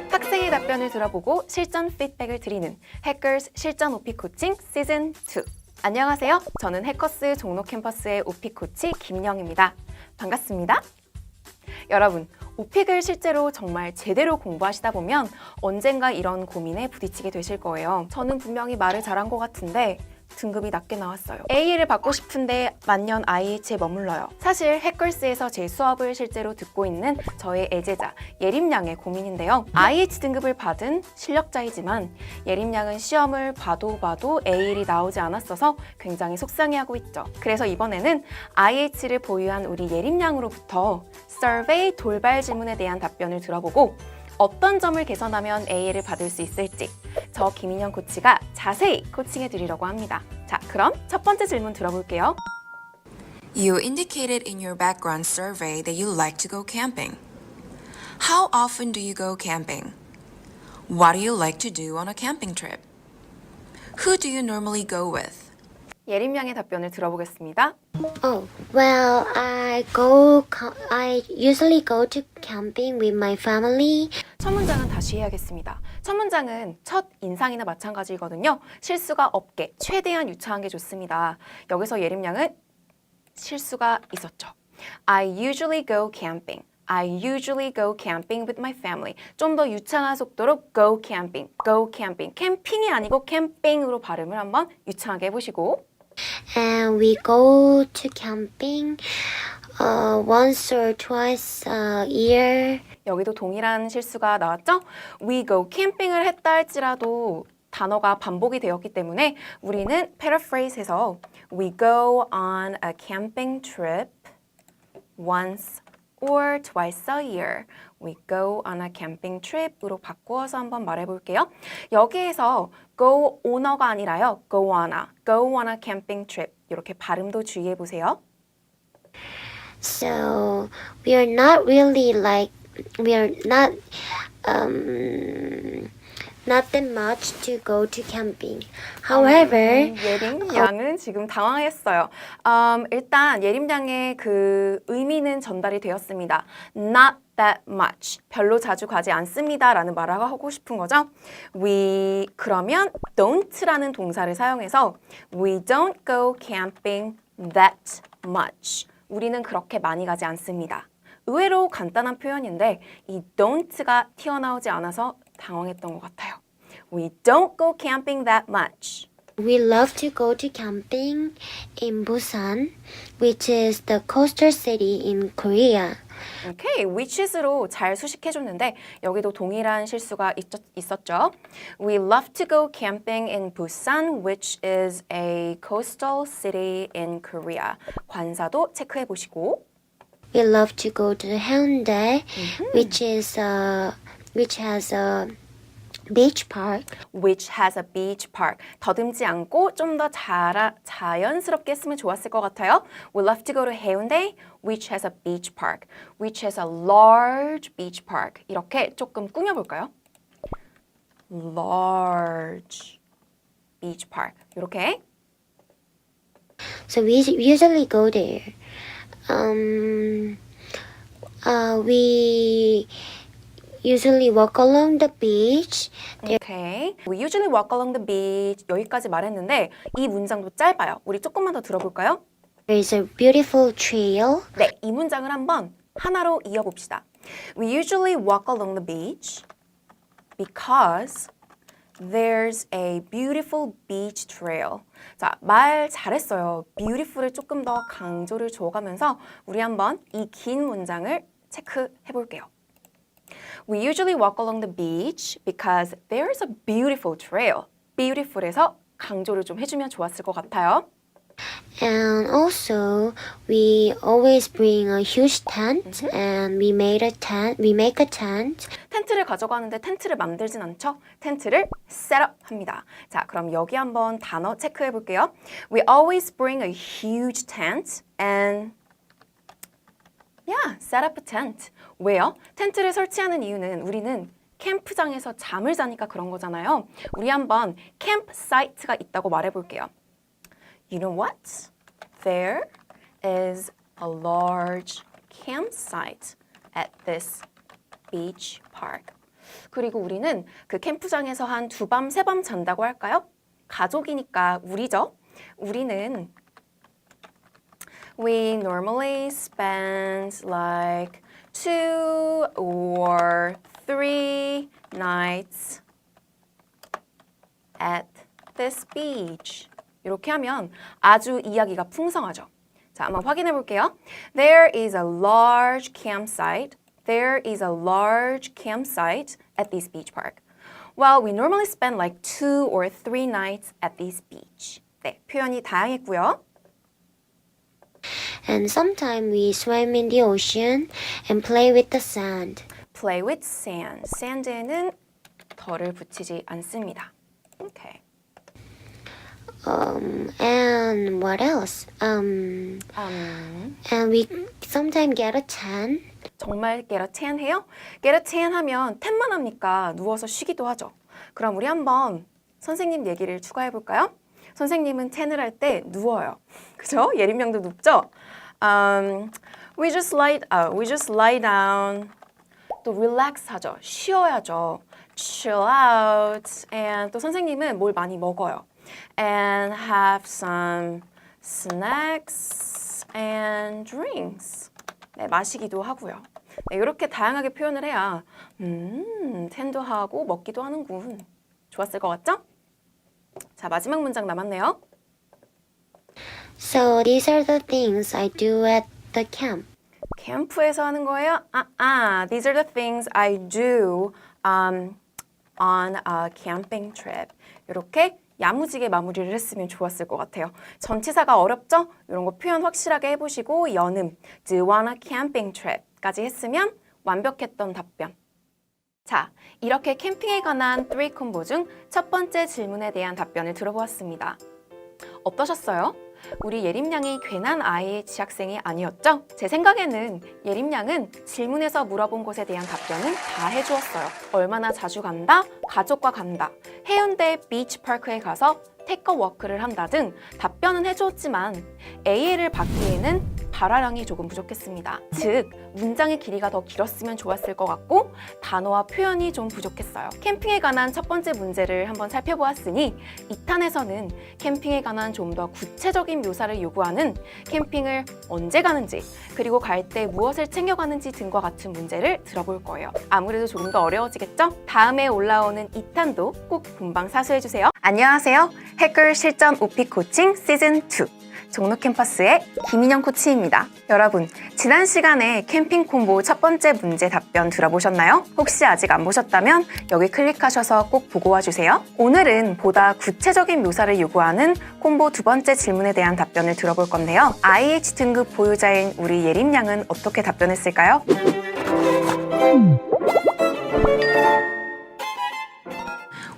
학생의 답변을 들어보고 실전 피드백을 드리는 해커스 실전 오픽 코칭 시즌 2. 안녕하세요. 저는 해커스 종로 캠퍼스의 오픽 코치 김영입니다. 반갑습니다. 여러분, 오픽을 실제로 정말 제대로 공부하시다 보면 언젠가 이런 고민에 부딪히게 되실 거예요. 저는 분명히 말을 잘한 것 같은데 등급이 낮게 나왔어요. A를 받고 싶은데 만년 IH에 머물러요. 사실 해커스에서 제 수업을 실제로 듣고 있는 저의 애제자 예림양의 고민인데요. IH 등급을 받은 실력자이지만 예림양은 시험을 봐도 A일이 나오지 않았어서 굉장히 속상해하고 있죠. 그래서 이번에는 IH를 보유한 우리 예림양으로부터 서베이 돌발 질문에 대한 답변을 들어보고 어떤 점을 개선하면 A를 받을 수 있을지 저 김인영 코치가 자세히 코칭해 드리려고 합니다. 자, 그럼 첫 번째 질문 들어볼게요. You indicated in your background survey that you like to go camping. How often do you go camping? What do you like to do on a camping trip? Who do you normally go with? 예림양의 답변을 들어보겠습니다. Oh, well, I usually go to camping with my family. 첫 문장은 다시 해야겠습니다. 첫 문장은 첫 인상이나 마찬가지거든요. 실수가 없게 최대한 유창한 게 좋습니다. 여기서 예림양은 실수가 있었죠. I usually go camping. I usually go camping with my family. 좀 더 유창한 속도로 go camping, go camping. 캠핑이 아니고 캠핑으로 발음을 한번 유창하게 해보시고 And we go to camping once or twice a year. 여기도 동일한 실수가 나왔죠? We go camping을 했다 할지라도 단어가 반복이 되었기 때문에 우리는 paraphrase해서 We go on a camping trip once or twice a year. We go on a camping trip으로 바꾸어서 한번 말해볼게요. 여기에서 go on가 아니라요. go on a camping trip. 이렇게 발음도 주의해보세요. So we are not really not that much to go to camping. However, 예림 양은 지금 당황했어요. 일단 예림 양의 그 의미는 전달이 되었습니다. Not that much. 별로 자주 가지 않습니다. 라는 말을 하고 싶은 거죠. We 그러면 don't라는 동사를 사용해서 We don't go camping that much. 우리는 그렇게 많이 가지 않습니다. 의외로 간단한 표현인데 이 don't가 튀어나오지 않아서 당황했던 것 같아요. We don't go camping that much. we love to go to camping in Busan, which is the coastal city in Korea. 오케이, which is로 잘 수식해줬는데 여기도 동일한 실수가 있었죠. We love to go camping in Busan, which is a coastal city in Korea. 관사도 체크해보시고 We love to go to Haeundae, which has a beach park. which has a beach park. 더듬지 않고 좀 더 자연스럽게 했으면 좋았을 것 같아요. We love to go to Haeundae, which has a beach park. which has a large beach park. 이렇게 조금 꾸며볼까요? large beach park. 이렇게. So we usually go there. We usually walk along the beach. 오케이. We usually walk along the beach. 여기까지 말했는데 이 문장도 짧아요. 우리 조금만 더 들어볼까요? There is a beautiful trail. 네, 이 문장을 한번 하나로 이어봅시다. We usually walk along the beach because there's a beautiful beach trail. 자, 말 잘했어요. beautiful을 조금 더 강조를 줘가면서 우리 한번 이 긴 문장을 체크해 볼게요. We usually walk along the beach because there's a beautiful trail. beautiful에서 강조를 좀 해주면 좋았을 것 같아요. And also, we always bring a huge tent, and we make a tent. 텐트를 가져가는데 텐트를 만들진 않죠? 텐트를 셋업 합니다. 자, 그럼 여기 한번 단어 체크해 볼게요. We always bring a huge tent and set up a tent. 왜요? 텐트를 설치하는 이유는 우리는 캠프장에서 잠을 자니까 그런 거잖아요. 우리 한번 캠프 사이트가 있다고 말해 볼게요. You know what? There is a large campsite at this beach park. 그리고 우리는 그 캠프장에서 한 2밤, 3밤 잔다고 할까요? 가족이니까 우리죠. 우리는 we normally spend like 2 or 3 nights at this beach. 이렇게 하면 아주 이야기가 풍성하죠. 자, 한번 확인해 볼게요. There is a large campsite. There is a large campsite at this beach park. Well, we normally spend like 2 or 3 nights at this beach. 네, 표현이 다양했고요. And sometimes we swim in the ocean and play with the sand. Play with sand. sand에는 덜을 붙이지 않습니다. Okay. And what else? And we sometimes get a tan. 정말 get a tan 해요? get a tan 하면 tan 만 합니까? 누워서 쉬기도 하죠. 그럼 우리 한번 선생님 얘기를 추가해 볼까요? 선생님은 tan을 할 때 누워요. 그죠? 예림 양도 눕죠? We just lie down. 또 relax 하죠. 쉬어야죠. chill out. And 또 선생님은 뭘 많이 먹어요. And have some snacks and drinks. 네, 마시기도 하고요. 네, 이렇게 다양하게 표현을 해야 텐도 하고 먹기도 하는군. 좋았을 것 같죠? 자, 마지막 문장 남았네요. So these are the things I do at the camp. 캠프에서 하는 거예요? These are the things I do on a camping trip. 이렇게 야무지게 마무리를 했으면 좋았을 것 같아요. 전치사가 어렵죠? 이런 거 표현 확실하게 해보시고 연음, do on a camping trip까지 했으면 완벽했던 답변. 자, 이렇게 캠핑에 관한 3 콤보 중 첫 번째 질문에 대한 답변을 들어보았습니다. 어떠셨어요? 우리 예림 양이 괜한 아이의 지학생이 아니었죠? 제 생각에는 예림 양은 질문에서 물어본 것에 대한 답변은 다 해주었어요. 얼마나 자주 간다? 가족과 간다. 해운대 비치파크에 가서 테이크워크를 한다 등 답변은 해주었지만 AL을 받기에는 발화량이 조금 부족했습니다. 즉, 문장의 길이가 더 길었으면 좋았을 것 같고 단어와 표현이 좀 부족했어요. 캠핑에 관한 첫 번째 문제를 한번 살펴보았으니 2탄에서는 캠핑에 관한 좀 더 구체적인 묘사를 요구하는 캠핑을 언제 가는지 그리고 갈 때 무엇을 챙겨가는지 등과 같은 문제를 들어볼 거예요. 아무래도 조금 더 어려워지겠죠? 다음에 올라오는 2탄도 꼭 본방 사수해주세요. 안녕하세요. 해कर 실전 오피 코칭 시즌2 종로 캠퍼스의 김인영 코치입니다. 여러분, 지난 시간에 캠핑 콤보 첫 번째 문제 답변 들어보셨나요? 혹시 아직 안 보셨다면 여기 클릭하셔서 꼭 보고 와주세요. 오늘은 보다 구체적인 묘사를 요구하는 콤보 두 번째 질문에 대한 답변을 들어볼 건데요. IH 등급 보유자인 우리 예림 양은 어떻게 답변했을까요?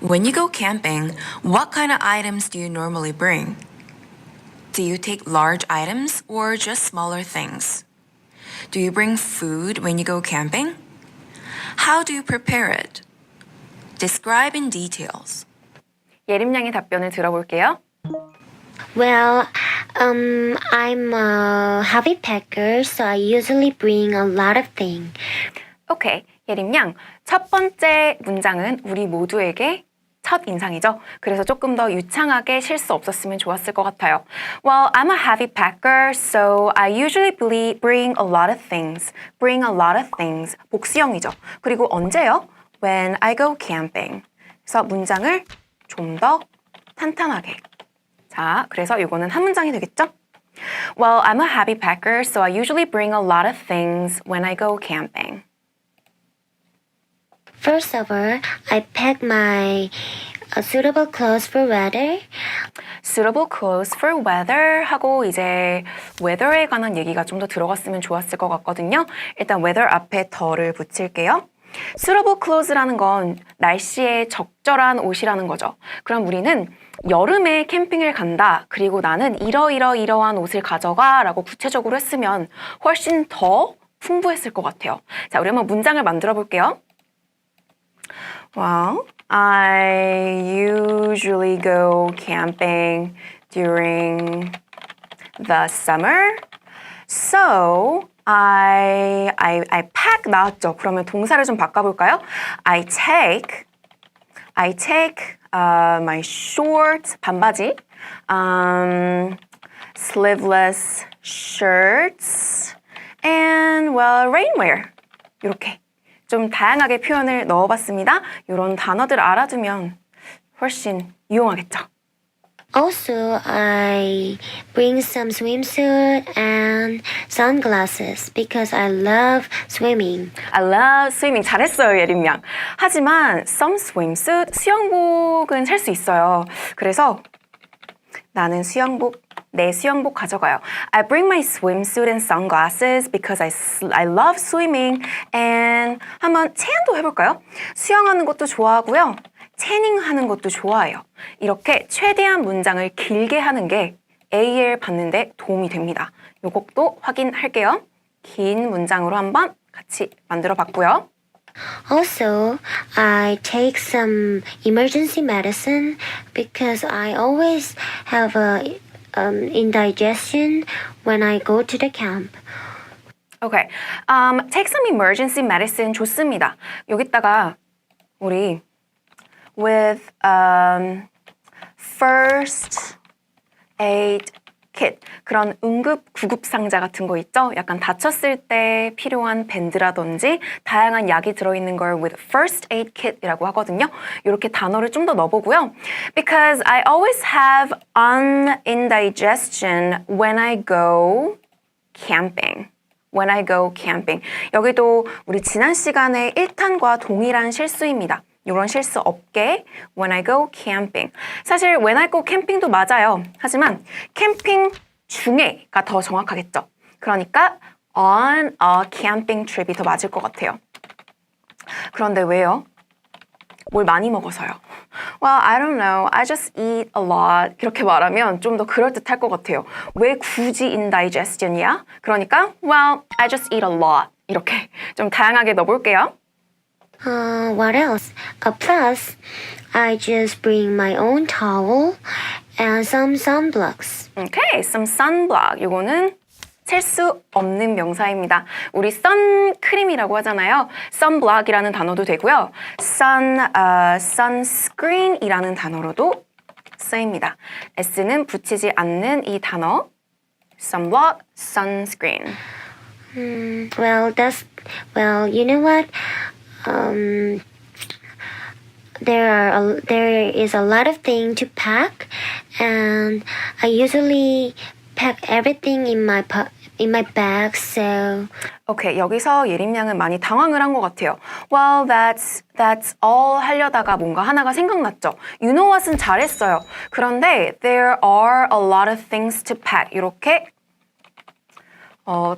When you go camping, what kind of items do you normally bring? Do you take large items or just smaller things? Do you bring food when you go camping? How do you prepare it? Describe in details. 예림 양의 답변을 들어볼게요. Well, I'm a heavy packer, so I usually bring a lot of things. 오케이, 예림 양. 첫 번째 문장은 우리 모두에게 첫 인상이죠. 그래서 조금 더 유창하게 실수 없었으면 좋았을 것 같아요. Well, I'm a heavy packer, so I usually bring a lot of things. Bring a lot of things. 복수형이죠. 그리고 언제요? When I go camping. 그래서 문장을 좀 더 탄탄하게. 자, 그래서 이거는 한 문장이 되겠죠? Well, I'm a heavy packer, so I usually bring a lot of things when I go camping. First of all, I pack my suitable clothes for weather. Suitable clothes for weather 하고 이제 weather에 관한 얘기가 좀 더 들어갔으면 좋았을 것 같거든요. 일단 weather 앞에 더를 붙일게요. Suitable clothes라는 건 날씨에 적절한 옷이라는 거죠. 그럼 우리는 여름에 캠핑을 간다. 그리고 나는 이러한 옷을 가져가 라고 구체적으로 했으면 훨씬 더 풍부했을 것 같아요. 자, 우리 한번 문장을 만들어 볼게요. Well, I usually go camping during the summer. So I pack 나왔죠. 그러면 동사를 좀 바꿔볼까요? I take my short 반바지, sleeveless shirts, and well rainwear. 이렇게 좀 다양하게 표현을 넣어봤습니다. 이런 단어들 알아두면 훨씬 유용하겠죠. Also, I bring some swimsuit and sunglasses because I love swimming. I love swimming. 잘했어요, 예림 양. 하지만 some swimsuit, 수영복은 살 수 있어요. 그래서 나는 내 수영복 가져가요. I bring my swimsuit and sunglasses because I love swimming. And 한번 체안도 해볼까요? 수영하는 것도 좋아하고요. 채닝하는 것도 좋아해요. 이렇게 최대한 문장을 길게 하는 게 AL 받는데 도움이 됩니다. 요것도 확인할게요. 긴 문장으로 한번 같이 만들어 봤고요. Also, I take some emergency medicine because I always have a indigestion when I go to the camp. Okay. Take some emergency medicine 좋습니다. 여기다가 우리 with first aid kit 그런 응급 구급 상자 같은 거 있죠? 약간 다쳤을 때 필요한 밴드라든지 다양한 약이 들어있는 걸 with first aid kit이라고 하거든요. 이렇게 단어를 좀 더 넣어보고요. Because I always have indigestion when I go camping. When I go camping. 여기도 우리 지난 시간에 1탄과 동일한 실수입니다. 이런 실수 없게 when I go camping. 사실 when I go camping도 맞아요. 하지만 캠핑 중에가 더 정확하겠죠. 그러니까 on a camping trip이 더 맞을 것 같아요. 그런데 왜요? 뭘 많이 먹어서요. Well, I don't know. I just eat a lot. 그렇게 말하면 좀 더 그럴듯할 것 같아요. 왜 굳이 indigestion이야? 그러니까 well, I just eat a lot. 이렇게 좀 다양하게 넣어볼게요. What else? Plus, I just bring my own towel and some sunblocks. Okay, some sunblock. 이거는 셀 수 없는 명사입니다. 우리 선크림이라고 하잖아요. sunblock이라는 단어도 되고요. sunscreen이라는 단어로도 쓰입니다. S는 붙이지 않는 이 단어 sunblock, sunscreen. Well, you know what? There is a lot of things to pack, and I usually pack everything in my bag. So 오케이, 여기서 예림 양은 많이 당황을 한 것 같아요. Well, that's all 하려다가 뭔가 하나가 생각났죠. You know what은 잘했어요. 그런데 there are a lot of things to pack. 이렇게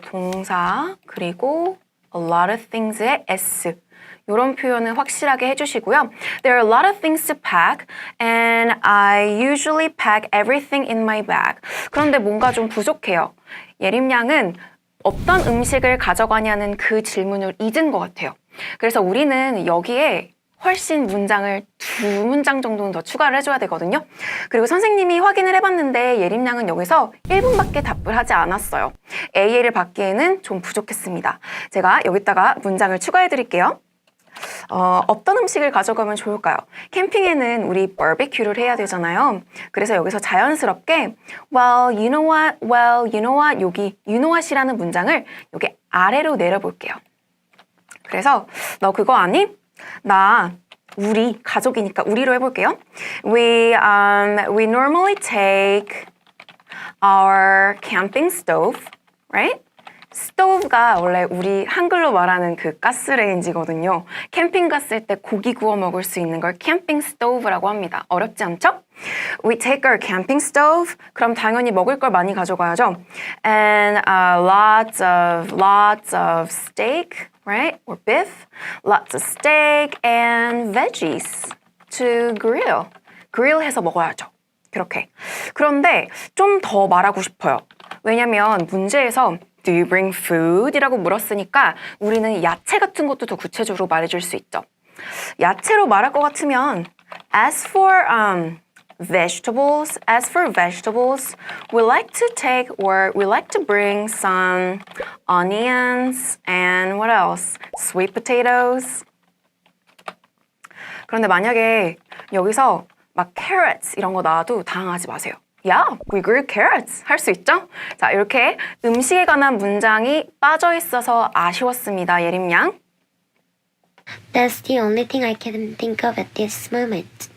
동사 그리고 a lot of things의 S 이런 표현을 확실하게 해주시고요. There are a lot of things to pack and I usually pack everything in my bag. 그런데 뭔가 좀 부족해요. 예림 양은 어떤 음식을 가져가냐는 그 질문을 잊은 것 같아요. 그래서 우리는 여기에 훨씬 문장을 2문장 정도는 더 추가를 해줘야 되거든요. 그리고 선생님이 확인을 해봤는데 예림 양은 여기서 1분밖에 답을 하지 않았어요. AA를 받기에는 좀 부족했습니다. 제가 여기다가 문장을 추가해 드릴게요. 어떤 음식을 가져가면 좋을까요? 캠핑에는 우리 바비큐를 해야 되잖아요. 그래서 여기서 자연스럽게 well, you know what 여기 you know what이라는 문장을 여기 아래로 내려볼게요. 그래서 너 그거 아니? 나 우리 가족이니까 우리로 해볼게요. We normally take our camping stove, right? 스토브가 원래 우리 한글로 말하는 그 가스레인지거든요. 캠핑 갔을 때 고기 구워 먹을 수 있는 걸 캠핑 스토브라고 합니다. 어렵지 않죠? We take our camping stove. 그럼 당연히 먹을 걸 많이 가져가야죠. And lots of steak, right? Or beef. Lots of steak and veggies to grill. grill해서 먹어야죠. 그렇게. 그런데 좀 더 말하고 싶어요. 왜냐면 문제에서 Do you bring food? 이라고 물었으니까 우리는 야채 같은 것도 더 구체적으로 말해줄 수 있죠. 야채로 말할 것 같으면 As for vegetables. As for vegetables, we like to bring some onions and what else? Sweet potatoes. 그런데 만약에 여기서 막 carrots 이런 거 나와도 당황하지 마세요. Yeah, we grew carrots. 할 수 있죠? 자, 이렇게 음식에 관한 문장이 빠져 있어서 아쉬웠습니다. 예림 양. That's the only thing I can think of at this moment.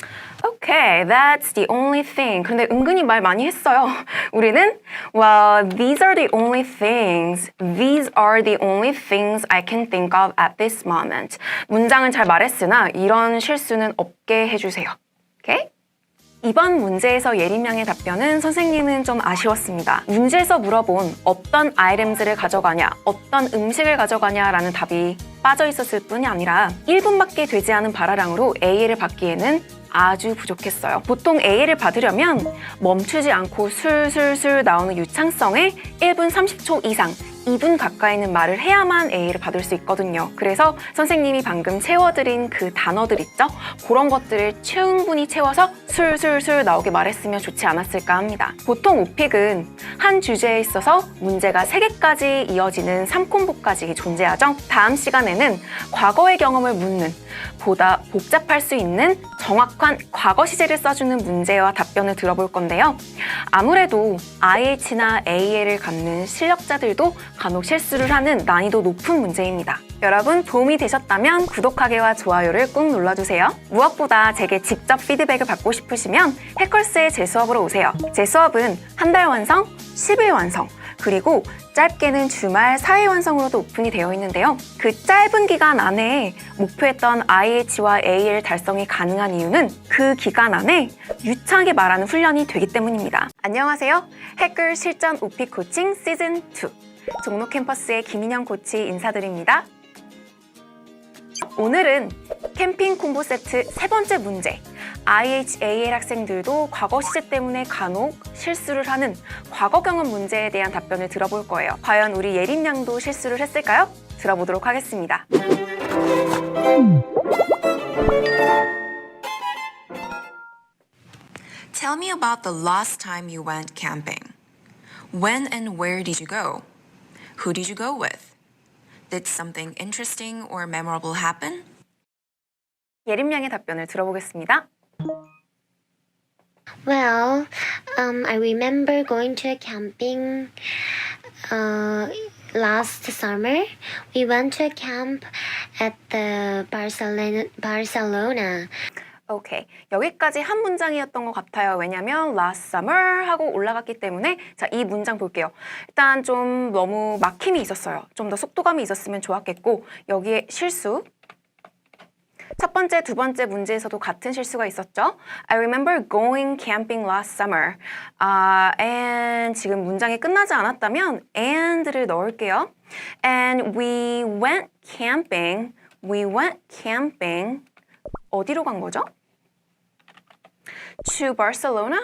Okay, that's the only thing. 그런데 은근히 말 많이 했어요. 우리는 well, these are the only things. These are the only things I can think of at this moment. 문장은 잘 말했으나 이런 실수는 없게 해주세요. Okay? 이번 문제에서 예림 양의 답변은 선생님은 좀 아쉬웠습니다. 문제에서 물어본 어떤 아이템들을 가져가냐, 어떤 음식을 가져가냐라는 답이 빠져 있었을 뿐이 아니라 1분밖에 되지 않은 발화량으로 A를 받기에는 아주 부족했어요. 보통 A를 받으려면 멈추지 않고 술술술 나오는 유창성에 1분 30초 이상 2분 가까이는 말을 해야만 A를 받을 수 있거든요. 그래서 선생님이 방금 채워드린 그 단어들 있죠? 그런 것들을 충분히 채워서 술술술 나오게 말했으면 좋지 않았을까 합니다. 보통 오픽은 한 주제에 있어서 문제가 3개까지 이어지는 3콤보까지 존재하죠. 다음 시간에는 과거의 경험을 묻는 보다 복잡할 수 있는 정확한 과거 시제를 써주는 문제와 답변을 들어볼 건데요. 아무래도 IH나 AL을 갖는 실력자들도 간혹 실수를 하는 난이도 높은 문제입니다. 여러분 도움이 되셨다면 구독하기와 좋아요를 꾹 눌러주세요. 무엇보다 제게 직접 피드백을 받고 싶으시면 해컬스의 제 수업으로 오세요. 제 수업은 한 달 완성, 10일 완성, 그리고 짧게는 주말 4일 완성으로도 오픈이 되어 있는데요. 그 짧은 기간 안에 목표했던 IH와 AL 달성이 가능한 이유는 그 기간 안에 유창하게 말하는 훈련이 되기 때문입니다. 안녕하세요. 해कर 실전 오픽 코칭 시즌 2 종로 캠퍼스의 김인영 코치 인사드립니다. 오늘은 캠핑 콤보 세트 3번째 문제, IHAL 학생들도 과거 시제 때문에 간혹 실수를 하는 과거 경험 문제에 대한 답변을 들어볼 거예요. 과연 우리 예림 양도 실수를 했을까요? 들어보도록 하겠습니다. Tell me about the last time you went camping. When and where did you go? Who did you go with? Did something interesting or memorable happen? 예림 양의 답변을 들어보겠습니다. Well, I remember going to a camping last summer. We went to a camp at the Barcelona. 오케이. 여기까지 한 문장이었던 것 같아요. 왜냐면 last summer 하고 올라갔기 때문에 자, 이 문장 볼게요. 일단 좀 너무 막힘이 있었어요. 좀 더 속도감이 있었으면 좋았겠고 여기에 실수. 첫 번째, 두 번째 문제에서도 같은 실수가 있었죠. I remember going camping last summer. And 지금 문장이 끝나지 않았다면 and를 넣을게요. And we went camping. We went camping. 어디로 간 거죠? To Barcelona?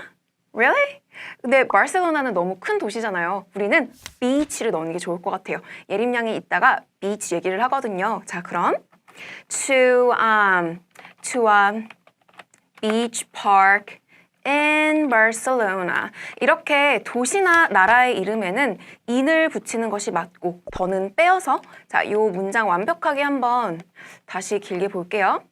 Really? 근데 바르셀로나는 너무 큰 도시잖아요. 우리는 beach를 넣는 게 좋을 것 같아요. 예림 양이 이따가 beach 얘기를 하거든요. 자, 그럼 to a beach park in Barcelona. 이렇게 도시나 나라의 이름에는 in을 붙이는 것이 맞고 더는 빼어서 자, 이 문장 완벽하게 한번 다시 길게 볼게요.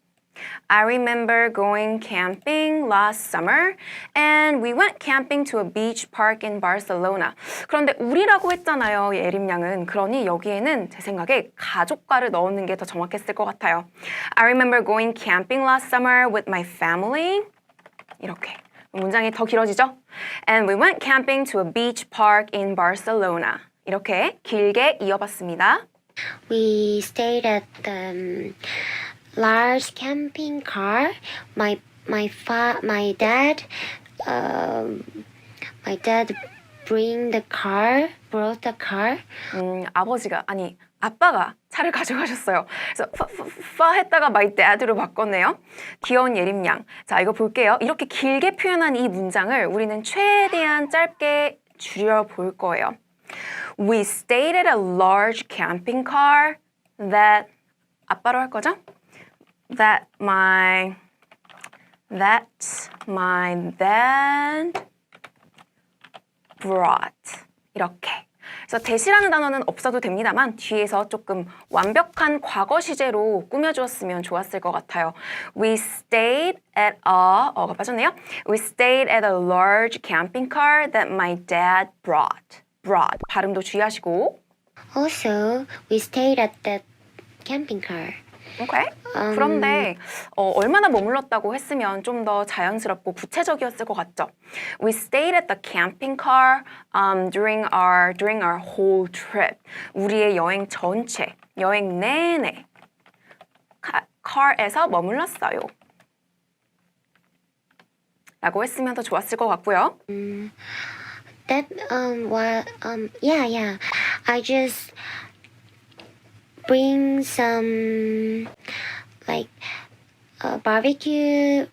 I remember going camping last summer and we went camping to a beach park in Barcelona. 그런데 우리라고 했잖아요, 예림 양은. 그러니 여기에는 제 생각에 가족과를 넣는 게 더 정확했을 것 같아요. I remember going camping last summer with my family. 이렇게. 문장이 더 길어지죠? And we went camping to a beach park in Barcelona. 이렇게 길게 이어봤습니다. We stayed at the large camping car. My dad brought the car. 아빠가 차를 가져가셨어요. 그래서 파 했다가 my dad로 바꿨네요. 귀여운 예림 양. 자, 이거 볼게요. 이렇게 길게 표현한 이 문장을 우리는 최대한 짧게 줄여볼 거예요. We stayed at a large camping car that 아빠로 할 거죠? That that my dad brought. 이렇게. 그래서 that이라는 단어는 없어도 됩니다만 뒤에서 조금 완벽한 과거 시제로 꾸며주었으면 좋았을 것 같아요. We stayed at 가 빠졌네요. We stayed at a large camping car that my dad brought. brought. 발음도 주의하시고. Also, we stayed at that camping car. 오케이. 그런데 얼마나 머물렀다고 했으면 좀 더 자연스럽고 구체적이었을 것 같죠. We stayed at the camping car during our whole trip. 우리의 여행 전체, 여행 내내 car에서 머물렀어요. 라고 했으면 더 좋았을 것 같고요. That yeah. I just bring some like barbecue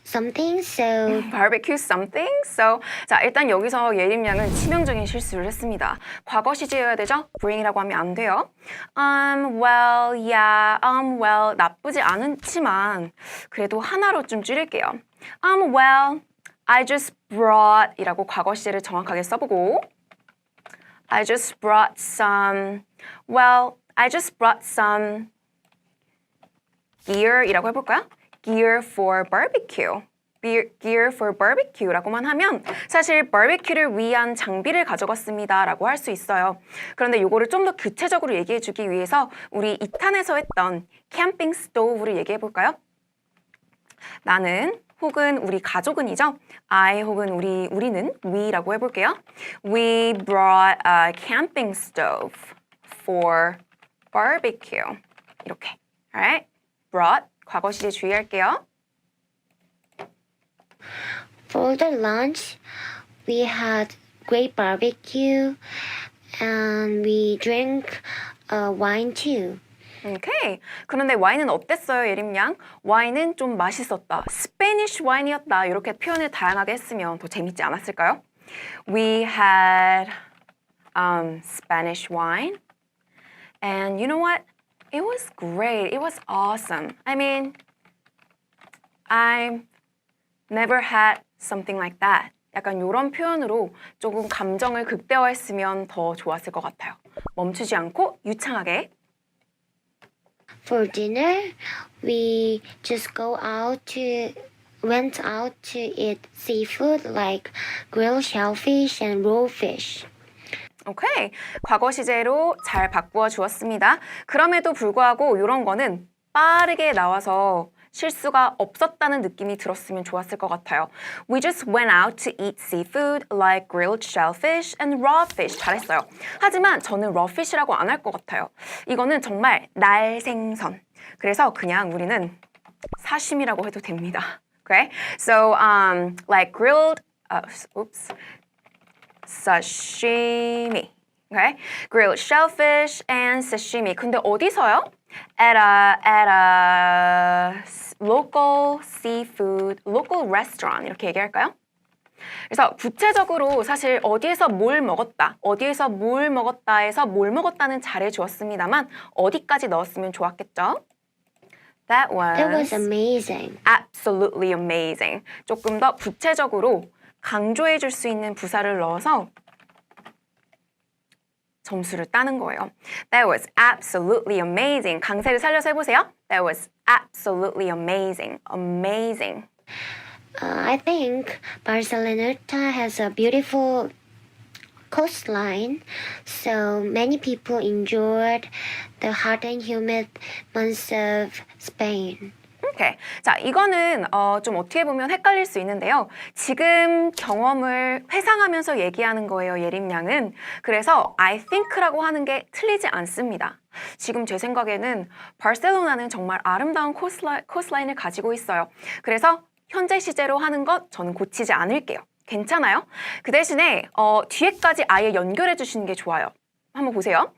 something. So barbecue something? So, 자, 일단 여기서 예림 양은 치명적인 실수를 했습니다. 과거 시제여야 되죠? bring이라고 하면 안 돼요. Well, yeah, well, 나쁘지 않지만 그래도 하나로 좀 줄일게요. Well, I just brought 이라고 과거 시제를 정확하게 써보고 I just brought some, I just brought some gear 이라고 해볼까요? Gear for barbecue. Gear for barbecue라고만 하면 사실 barbecue를 위한 장비를 가져갔습니다 라고 할 수 있어요. 그런데 이거를 좀 더 구체적으로 얘기해 주기 위해서 우리 2탄에서 했던 캠핑 스토브를 얘기해 볼까요? 나는 혹은 우리 가족은이죠. I 혹은 우리는 we라고 해볼게요. We brought a camping stove for barbecue. 이렇게. Alright? brought 과거 시제 주의할게요. for the lunch, we had great barbecue, and we drank wine too. 오케이. 그런데 와인은 어땠어요, 예림 양? 와인은 좀 맛있었다. 스페니쉬 와인이었다. 이렇게 표현을 다양하게 했으면 더 재밌지 않았을까요? We had Spanish wine. And you know what? It was great. It was awesome. I mean, I never had something like that. 약간 이런 표현으로 조금 감정을 극대화했으면 더 좋았을 것 같아요. 멈추지 않고 유창하게. For dinner, we just went out to eat seafood like grilled shellfish and raw fish. 오케이. 과거 시제로 잘 바꾸어 주었습니다. 그럼에도 불구하고 이런 거는 빠르게 나와서 실수가 없었다는 느낌이 들었으면 좋았을 것 같아요. We just went out to eat seafood like grilled shellfish and raw fish. 잘했어요. 하지만 저는 raw fish라고 안 할 것 같아요. 이거는 정말 날생선. 그래서 그냥 우리는 사시미라고 해도 됩니다. Okay? So, like grilled, sashimi. Okay? Grilled shellfish and sashimi. 근데 어디서요? At a local seafood, local restaurant 이렇게 얘기할까요? 그래서 구체적으로 사실 어디에서 뭘 먹었다에서 뭘 먹었다는 잘해 주었습니다만 어디까지 넣었으면 좋았겠죠? That was amazing. absolutely amazing. 조금 더 구체적으로 강조해 줄 수 있는 부사를 넣어서 점수를 따는 거예요. That was absolutely amazing. 강세를 살려서 해보세요. That was absolutely amazing. Amazing. I think Barceloneta has a beautiful coastline, so many people enjoyed the hot and humid months of Spain. 오케이. 자, 이거는 좀 어떻게 보면 헷갈릴 수 있는데요. 지금 경험을 회상하면서 얘기하는 거예요, 예림 양은. 그래서 I think라고 하는 게 틀리지 않습니다. 지금 제 생각에는 바르셀로나는 정말 아름다운 코스라인을 가지고 있어요. 그래서 현재 시제로 하는 것 저는 고치지 않을게요. 괜찮아요? 그 대신에 뒤에까지 아예 연결해 주시는 게 좋아요. 한번 보세요.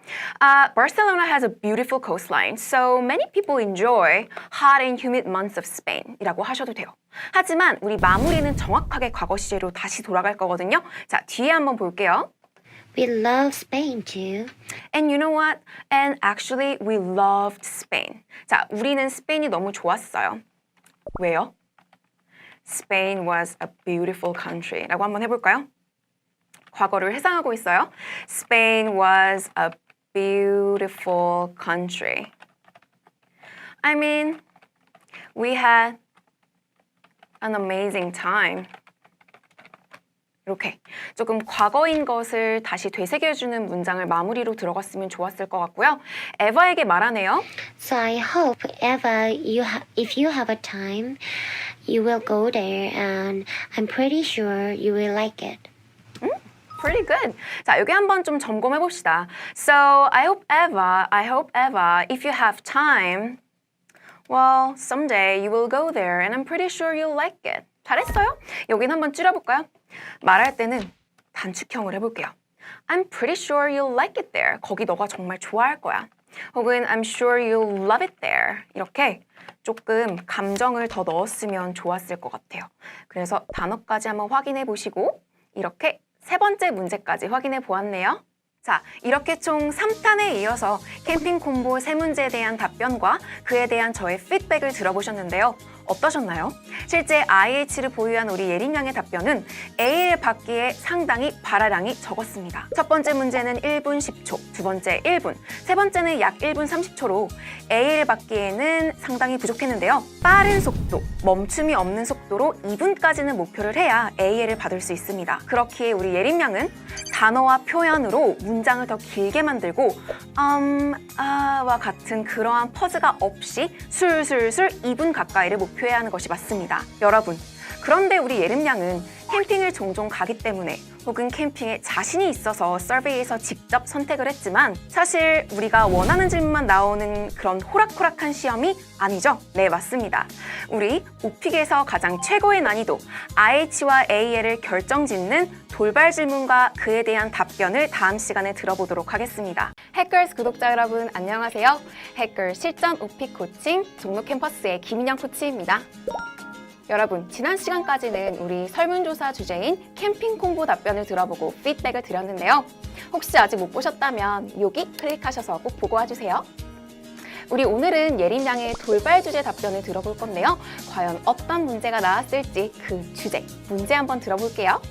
Barcelona has a beautiful coastline, so many people enjoy hot and humid months of Spain 이라고 하셔도 돼요. 하지만 우리 마무리는 정확하게 과거 시제로 다시 돌아갈 거거든요. 자, 뒤에 한번 볼게요. We love Spain too. And you know what? And actually we loved Spain. 자, 우리는 스페인이 너무 좋았어요. 왜요? Spain was a beautiful country 라고 한번 해볼까요? 과거를 회상하고 있어요. Spain was a beautiful country. I mean, we had an amazing time. 이렇게 조금 과거인 것을 다시 되새겨주는 문장을 마무리로 들어갔으면 좋았을 것 같고요. 에바에게 말하네요. So I hope if you have a time, you will go there, and I'm pretty sure you will like it. Pretty good. 자, 여기 한번 좀 점검해 봅시다. So, I hope Eva, if you have time, well, someday you will go there and I'm pretty sure you'll like it. 잘했어요? 여긴 한번 줄여볼까요? 말할 때는 단축형을 해볼게요. I'm pretty sure you'll like it there. 거기 너가 정말 좋아할 거야. 혹은 I'm sure you'll love it there. 이렇게 조금 감정을 더 넣었으면 좋았을 것 같아요. 그래서 단어까지 한번 확인해 보시고 이렇게 세 번째 문제까지 확인해 보았네요. 자, 이렇게 총 3탄에 이어서 캠핑 콤보 3문제에 대한 답변과 그에 대한 저의 피드백을 들어보셨는데요. 어떠셨나요? 실제 IH를 보유한 우리 예린 양의 답변은 A를 받기에 상당히 발화량이 적었습니다. 첫 번째 문제는 1분 10초, 두 번째 1분, 세 번째는 약 1분 30초로 A를 받기에는 상당히 부족했는데요. 빠른 속도, 멈춤이 없는 속도로 2분까지는 목표를 해야 A를 받을 수 있습니다. 그렇기에 우리 예린 양은 단어와 표현으로 문장을 더 길게 만들고 와 같은 그러한 퍼즈가 없이 술술술 2분 가까이를 목표해야 하는 것이 맞습니다. 여러분, 그런데 우리 예림 양은 캠핑을 종종 가기 때문에 혹은 캠핑에 자신이 있어서 서베이에서 직접 선택을 했지만 사실 우리가 원하는 질문만 나오는 그런 호락호락한 시험이 아니죠? 네, 맞습니다. 우리 오픽에서 가장 최고의 난이도 IH와 AL을 결정짓는 돌발 질문과 그에 대한 답변을 다음 시간에 들어보도록 하겠습니다. 해커스 구독자 여러분 안녕하세요. 해커 실전 오픽 코칭 종로 캠퍼스의 김인영 코치입니다. 여러분, 지난 시간까지는 우리 설문조사 주제인 캠핑 콤보 답변을 들어보고 피드백을 드렸는데요. 혹시 아직 못 보셨다면 여기 클릭하셔서 꼭 보고 와주세요. 우리 오늘은 예린 양의 돌발 주제 답변을 들어볼 건데요. 과연 어떤 문제가 나왔을지 그 주제, 문제 한번 들어볼게요.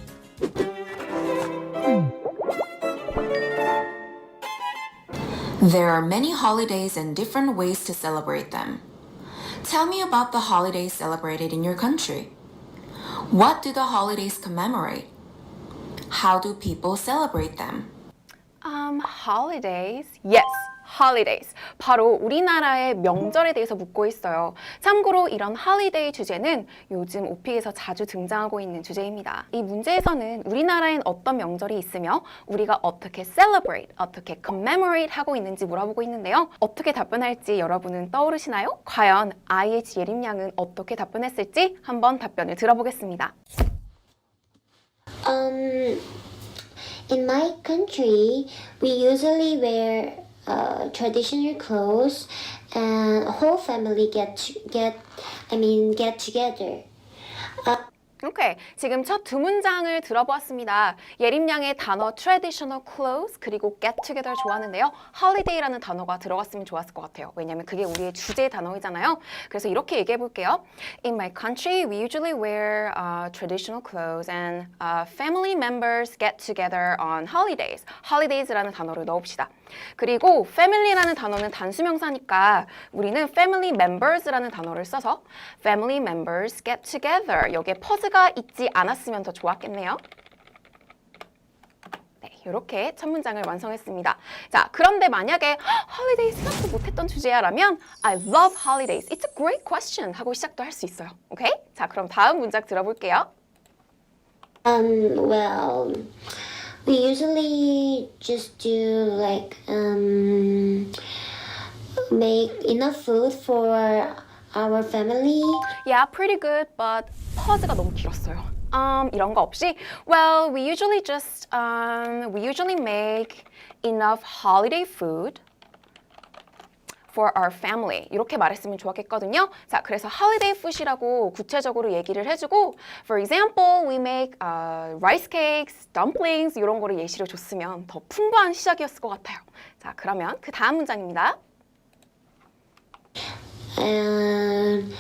There are many holidays and different ways to celebrate them. Tell me about the holidays celebrated in your country. What do the holidays commemorate? How do people celebrate them? Holidays? Yes, holidays. 바로 우리나라의 명절에 대해서 묻고 있어요. 참고로 이런 holiday 주제는 요즘 오픽에서 자주 등장하고 있는 주제입니다. 이 문제에서는 우리나라엔 어떤 명절이 있으며 우리가 어떻게 celebrate, 어떻게 commemorate 하고 있는지 물어보고 있는데요. 어떻게 답변할지 여러분은 떠오르시나요? 과연 IH 예림 양은 어떻게 답변했을지 한번 답변을 들어보겠습니다. In my country, we usually wear traditional clothes, and whole family get together. 오케이, 지금 첫 두 문장을 들어보았습니다. 예림 양의 단어 traditional clothes 그리고 get together 좋았는데요. holiday라는 단어가 들어갔으면 좋았을 것 같아요. 왜냐면 그게 우리의 주제 단어이잖아요. 그래서 이렇게 얘기해 볼게요. In my country, we usually wear traditional clothes and family members get together on holidays. holidays라는 단어를 넣읍시다. 그리고 family라는 단어는 단수명사니까 우리는 family members라는 단어를 써서 family members get together. 여기에 퍼즈가 있지 않았으면 더 좋았겠네요. 네, 이렇게 첫 문장을 완성했습니다. 자, 그런데 만약에 holiday 생각도 못했던 주제야 라면 I love holidays. It's a great question 하고 시작도 할 수 있어요. 오케이? 자, 그럼 다음 문장 들어볼게요. Well, we usually just do make enough food for our family. Yeah, pretty good, but 퍼즈가 너무 길었어요. 이런 거 없이 well, we usually make enough holiday food for our family. 이렇게 말했으면 좋았겠거든요. 자, 그래서 holiday food이라고 구체적으로 얘기를 해주고 for example, we make rice cakes, dumplings 이런 거를 예시로 줬으면 더 풍부한 시작이었을 것 같아요. 자, 그러면 그 다음 문장입니다. And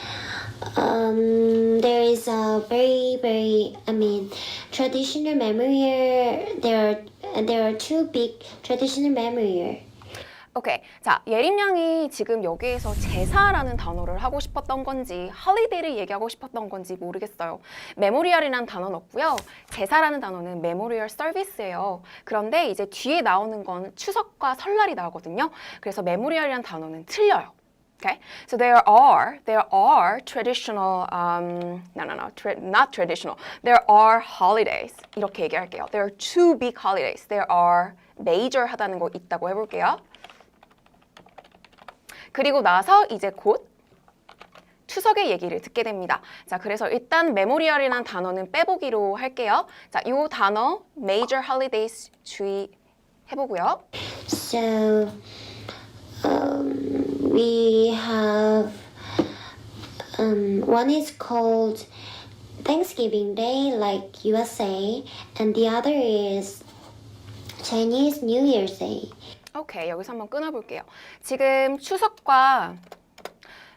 There is a very traditional memorial. There are two big traditional memorial. 오케이. 자, 예림 양이 지금 여기에서 제사라는 단어를 하고 싶었던 건지 홀리데이를 얘기하고 싶었던 건지 모르겠어요. 메모리얼이라는 단어는 없고요. 제사라는 단어는 메모리얼 서비스예요. 그런데 이제 뒤에 나오는 건 추석과 설날이 나오거든요. 그래서 메모리얼이라는 단어는 틀려요. Okay, so there are traditional, not traditional. There are holidays. 이렇게 얘기할게요. There are two big holidays. There are major 하다는 거 있다고 해볼게요. 그리고 나서 이제 곧 추석의 얘기를 듣게 됩니다. 자, 그래서 일단 메모리얼이라는 단어는 빼보기로 할게요. 자, 이 단어 major holidays 주의해보고요. So we have one is called Thanksgiving Day, like USA, and the other is Chinese New Year's Day. 오케이, 여기서 한번 끊어볼게요. 지금 추석과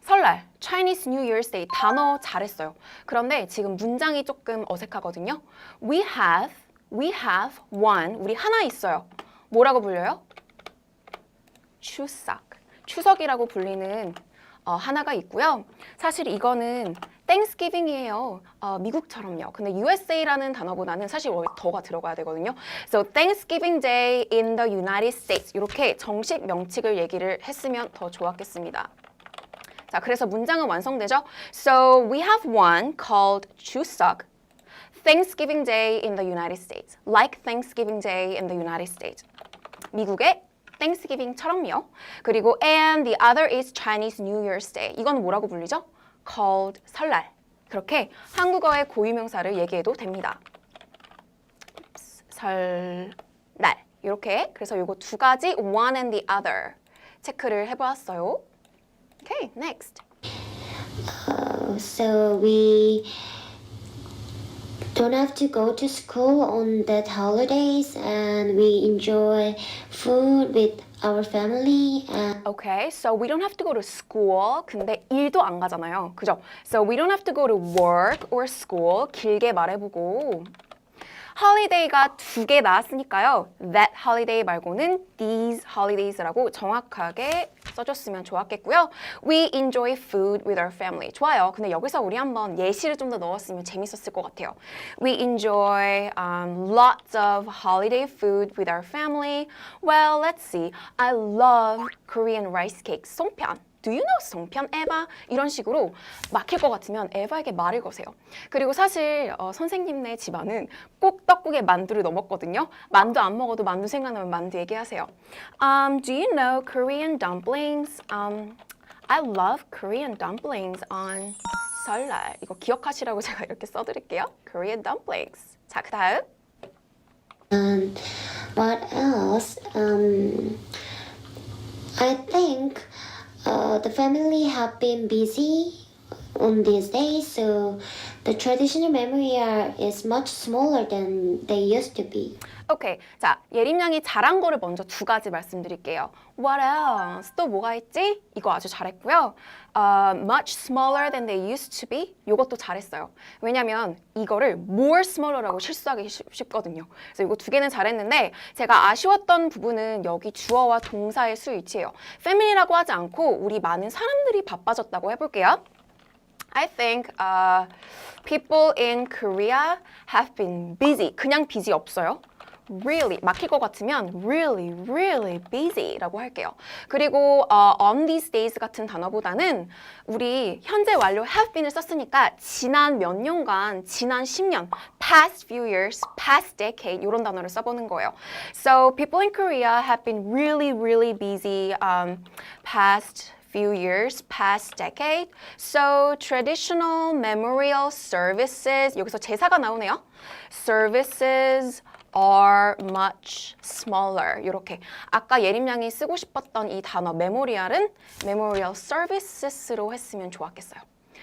설날, Chinese New Year's Day 단어 잘했어요. 그런데 지금 문장이 조금 어색하거든요. We have one, 우리 하나 있어요. 뭐라고 불려요? 추석. 추석이라고 불리는 하나가 있고요. 사실 이거는 Thanksgiving이에요. 미국처럼요. 근데 USA라는 단어보다는 사실 더가 들어가야 되거든요. So Thanksgiving Day in the United States 이렇게 정식 명칭을 얘기를 했으면 더 좋았겠습니다. 자, 그래서 문장은 완성되죠. So we have one called 추석. Thanksgiving Day in the United States. Like Thanksgiving Day in the United States. 미국의 Thanksgiving처럼요. 그리고 and the other is Chinese New Year's Day. 이건 뭐라고 불리죠? called 설날. 그렇게 한국어의 고유명사를 얘기해도 됩니다. 설날. 이렇게. 그래서 요거 두 가지 one and the other 체크를 해보았어요. Okay, next. So we don't have to go to school on that holidays, and we enjoy food with our family. And Okay, so we don't have to go to school. 근데 일도 안 가잖아요. 그죠? So we don't have to go to work or school. 길게 말해보고. holiday가 두 개 나왔으니까요. that holiday 말고는 these holidays라고 정확하게 써줬으면 좋았겠고요. We enjoy food with our family. 좋아요. 근데 여기서 우리 한번 예시를 좀 더 넣었으면 재밌었을 것 같아요. We enjoy lots of holiday food with our family. Well, let's see. I love Korean rice cakes. 송편. Do you know 송편, 에바? 이런 식으로 막힐 것 같으면 에바에게 말을 거세요. 그리고 사실 선생님네 집안은 꼭 떡국에 만두를 넣어 먹거든요. 만두 안 먹어도 만두 생각나면 만두 얘기하세요. Do you know Korean dumplings? I love Korean dumplings on 설날. 이거 기억하시라고 제가 이렇게 써드릴게요. Korean dumplings. 자, 그 다음. what else? I think the family have been busy on these days, so the traditional memory is much smaller than they used to be. 오케이. 자, 예림 양이 잘한 거를 먼저 두 가지 말씀드릴게요. What else? 또 뭐가 있지? 이거 아주 잘했고요. Much smaller than they used to be. 이것도 잘했어요. 왜냐면 이거를 more smaller라고 실수하기 쉽거든요. 그래서 이거 두 개는 잘했는데 제가 아쉬웠던 부분은 여기 주어와 동사의 수일치예요. family라고 하지 않고 우리 많은 사람들이 바빠졌다고 해볼게요. I think people in Korea have been busy. 그냥 busy 없어요. Really, 막힐 것 같으면 really busy라고 할게요. 그리고 on these days 같은 단어보다는 우리 현재 완료 have been을 썼으니까 지난 몇 년간, 지난 10년, past few years, past decade 이런 단어를 써보는 거예요. So people in Korea have been really busy past few years, past decade. So traditional memorial services, 여기서 제사가 나오네요. Services are much smaller. 이렇게 아까 예림 양이 쓰고 싶었던 이 단어 메모리얼은 memorial services로 했으면 좋았겠어요.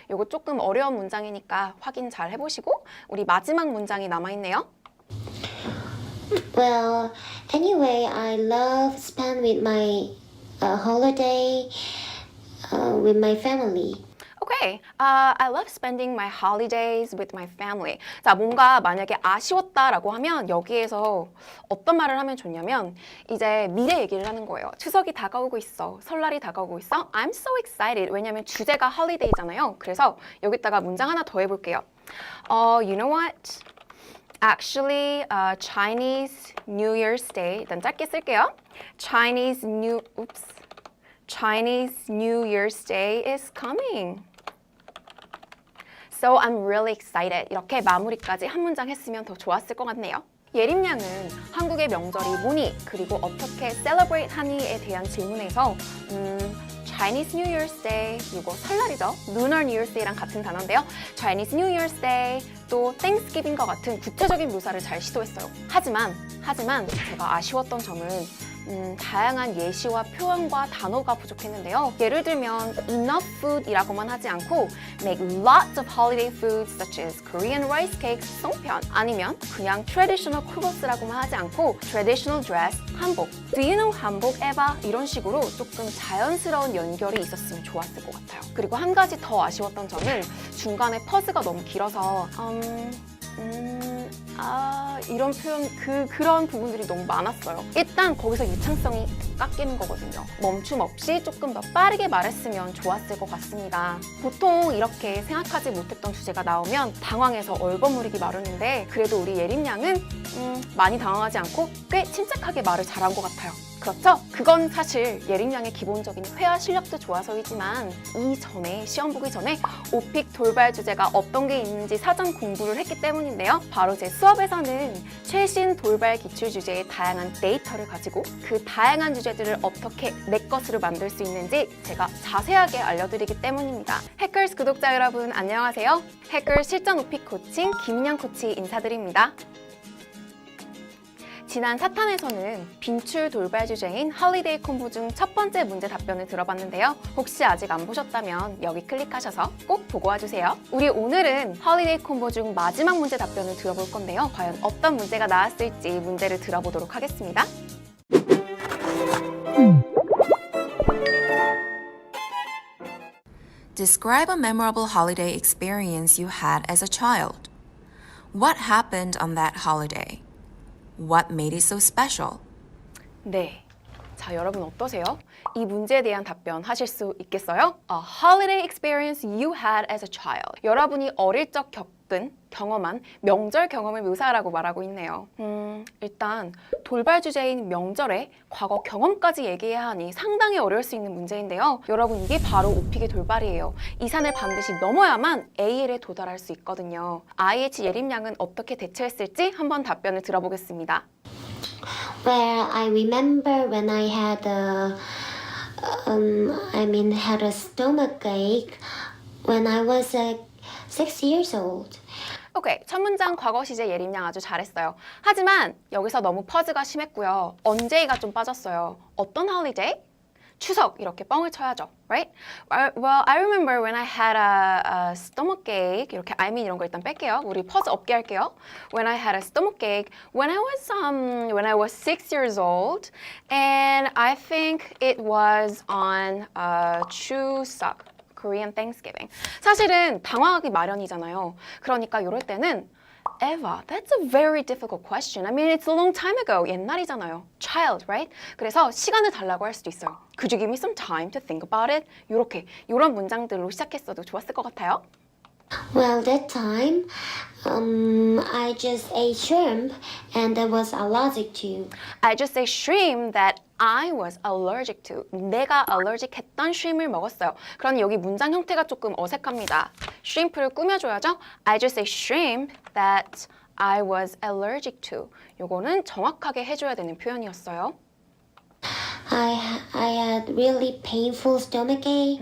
이거 조금 어려운 문장이니까 확인 잘 해보시고 우리 마지막 문장이 남아있네요. Well, anyway, I love spend with my holiday with my family. say, I love spending my holidays with my family. 자, 뭔가 만약에 아쉬웠다라고 하면 여기에서 어떤 말을 하면 좋냐면 이제 미래 얘기를 하는 거예요. 추석이 다가오고 있어. 설날이 다가오고 있어. I'm so excited. 왜냐면 주제가 holiday잖아요. 그래서 여기다가 문장 하나 더 해볼게요. You know what? Actually, Chinese New Year's Day. 일단 짧게 쓸게요. Chinese New Year's Day is coming. So I'm really excited. 이렇게 마무리까지 한 문장 했으면 더 좋았을 것 같네요. 예림 양은 한국의 명절이 뭐니? 그리고 어떻게 celebrate 하니에 대한 질문에서 Chinese New Year's Day, 이거 설날이죠. Lunar New Year's Day랑 같은 단어인데요. Chinese New Year's Day, 또 Thanksgiving과 같은 구체적인 묘사를 잘 시도했어요. 하지만 제가 아쉬웠던 점은 다양한 예시와 표현과 단어가 부족했는데요. 예를 들면 enough food이라고만 하지 않고 make lots of holiday foods such as Korean rice cakes, 송편 아니면 그냥 traditional clothes라고만 하지 않고 traditional dress, 한복, do you know 한복, 에바 이런 식으로 조금 자연스러운 연결이 있었으면 좋았을 것 같아요. 그리고 한 가지 더 아쉬웠던 점은 중간에 퍼즈가 너무 길어서 이런 표현, 그런 부분들이 너무 많았어요. 일단 거기서 유창성이 깎이는 거거든요. 멈춤 없이 조금 더 빠르게 말했으면 좋았을 것 같습니다. 보통 이렇게 생각하지 못했던 주제가 나오면 당황해서 얼버무리기 마련인데 그래도 우리 예림 양은 많이 당황하지 않고 꽤 침착하게 말을 잘한 것 같아요. 그렇죠? 그건 사실 예림 양의 기본적인 회화 실력도 좋아서이지만 이전에 시험 보기 전에 오픽 돌발 주제가 어떤 게 있는지 사전 공부를 했기 때문인데요. 바로 제 수업에서는 최신 돌발 기출 주제의 다양한 데이터를 가지고 그 다양한 주제들을 어떻게 내 것으로 만들 수 있는지 제가 자세하게 알려드리기 때문입니다. 해커스 구독자 여러분 안녕하세요. 해커스 실전 오픽 코칭 김인영 코치 인사드립니다. 지난 4탄에서는 빈출 돌발 주제인 홀리데이 콤보 중 첫 번째 문제 답변을 들어봤는데요. 혹시 아직 안 보셨다면 여기 클릭하셔서 꼭 보고 와주세요. 우리 오늘은 홀리데이 콤보 중 마지막 문제 답변을 들어볼 건데요. 과연 어떤 문제가 나왔을지 문제를 들어보도록 하겠습니다. Describe a memorable holiday experience you had as a child. What happened on that holiday? What made it so special? 네. 자, 여러분 어떠세요? 이 문제에 대한 답변 하실 수 있겠어요? A holiday experience you had as a child. 여러분이 어릴 적 경험한 명절 경험을 묘사하라고 말하고 있네요. 일단 돌발 주제인 명절에 과거 경험까지 얘기해야 하니 상당히 어려울 수 있는 문제인데요. 여러분 이게 바로 오픽의 돌발이에요. 이 산을 반드시 넘어야만 AL에 도달할 수 있거든요. IH 예림 양은 어떻게 대처했을지 한번 답변을 들어보겠습니다. Well, I remember when I had had a stomach ache when I was 6 years old. 오케이, 첫 문장 과거 시제 예림 양 아주 잘했어요. 하지만 여기서 너무 퍼즈가 심했고요. 언제가 좀 빠졌어요. 어떤 holiday? 추석 이렇게 뻥을 쳐야죠, right? Well, I remember when I had a stomach ache. 이렇게 I mean 이런 거 일단 뺄게요. 우리 퍼즈 없게 할게요. When I had a stomach ache when I was 6 years old, and I think it was on 추석. Korean Thanksgiving. 사실은 당황하기 마련이잖아요. 그러니까 이럴 때는 Eva, that's a very difficult question. I mean, it's a long time ago. 옛날이잖아요. Child, right? 그래서 시간을 달라고 할 수도 있어요. Could you give me some time to think about it? 이런 문장들로 시작했어도 좋았을 것 같아요. Well, that time, I just ate shrimp and I was allergic to. I just ate shrimp that I was allergic to. 내가 allergic 했던 shrimp을 먹었어요. 그럼 여기 문장 형태가 조금 어색합니다. shrimp를 꾸며줘야죠. I just ate shrimp that I was allergic to. 요거는 정확하게 해줘야 되는 표현이었어요. I had really painful stomachache,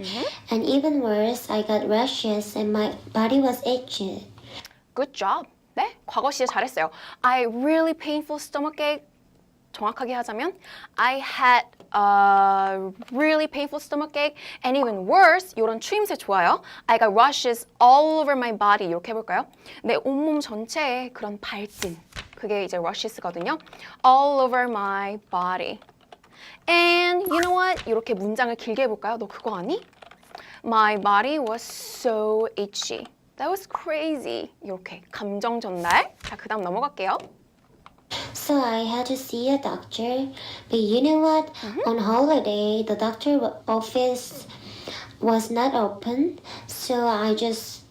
and even worse, I got rashes and my body was itchy. Good job. 네, 과거 시제 잘했어요. I really painful stomachache. 정확하게 하자면 I had a really painful stomachache and even worse 이런 추임새 좋아요. I got rashes all over my body 이렇게 해볼까요? 내 온몸 전체에 그런 발진 그게 이제 rashes거든요. All over my body. And you know what? 이렇게 문장을 길게 해볼까요? 너 그거 아니? My body was so itchy. That was crazy. 이렇게 감정 전달. 자, 그 다음 넘어갈게요. So I had to see a doctor. But you know what? On holiday, the doctor office was not open. So I just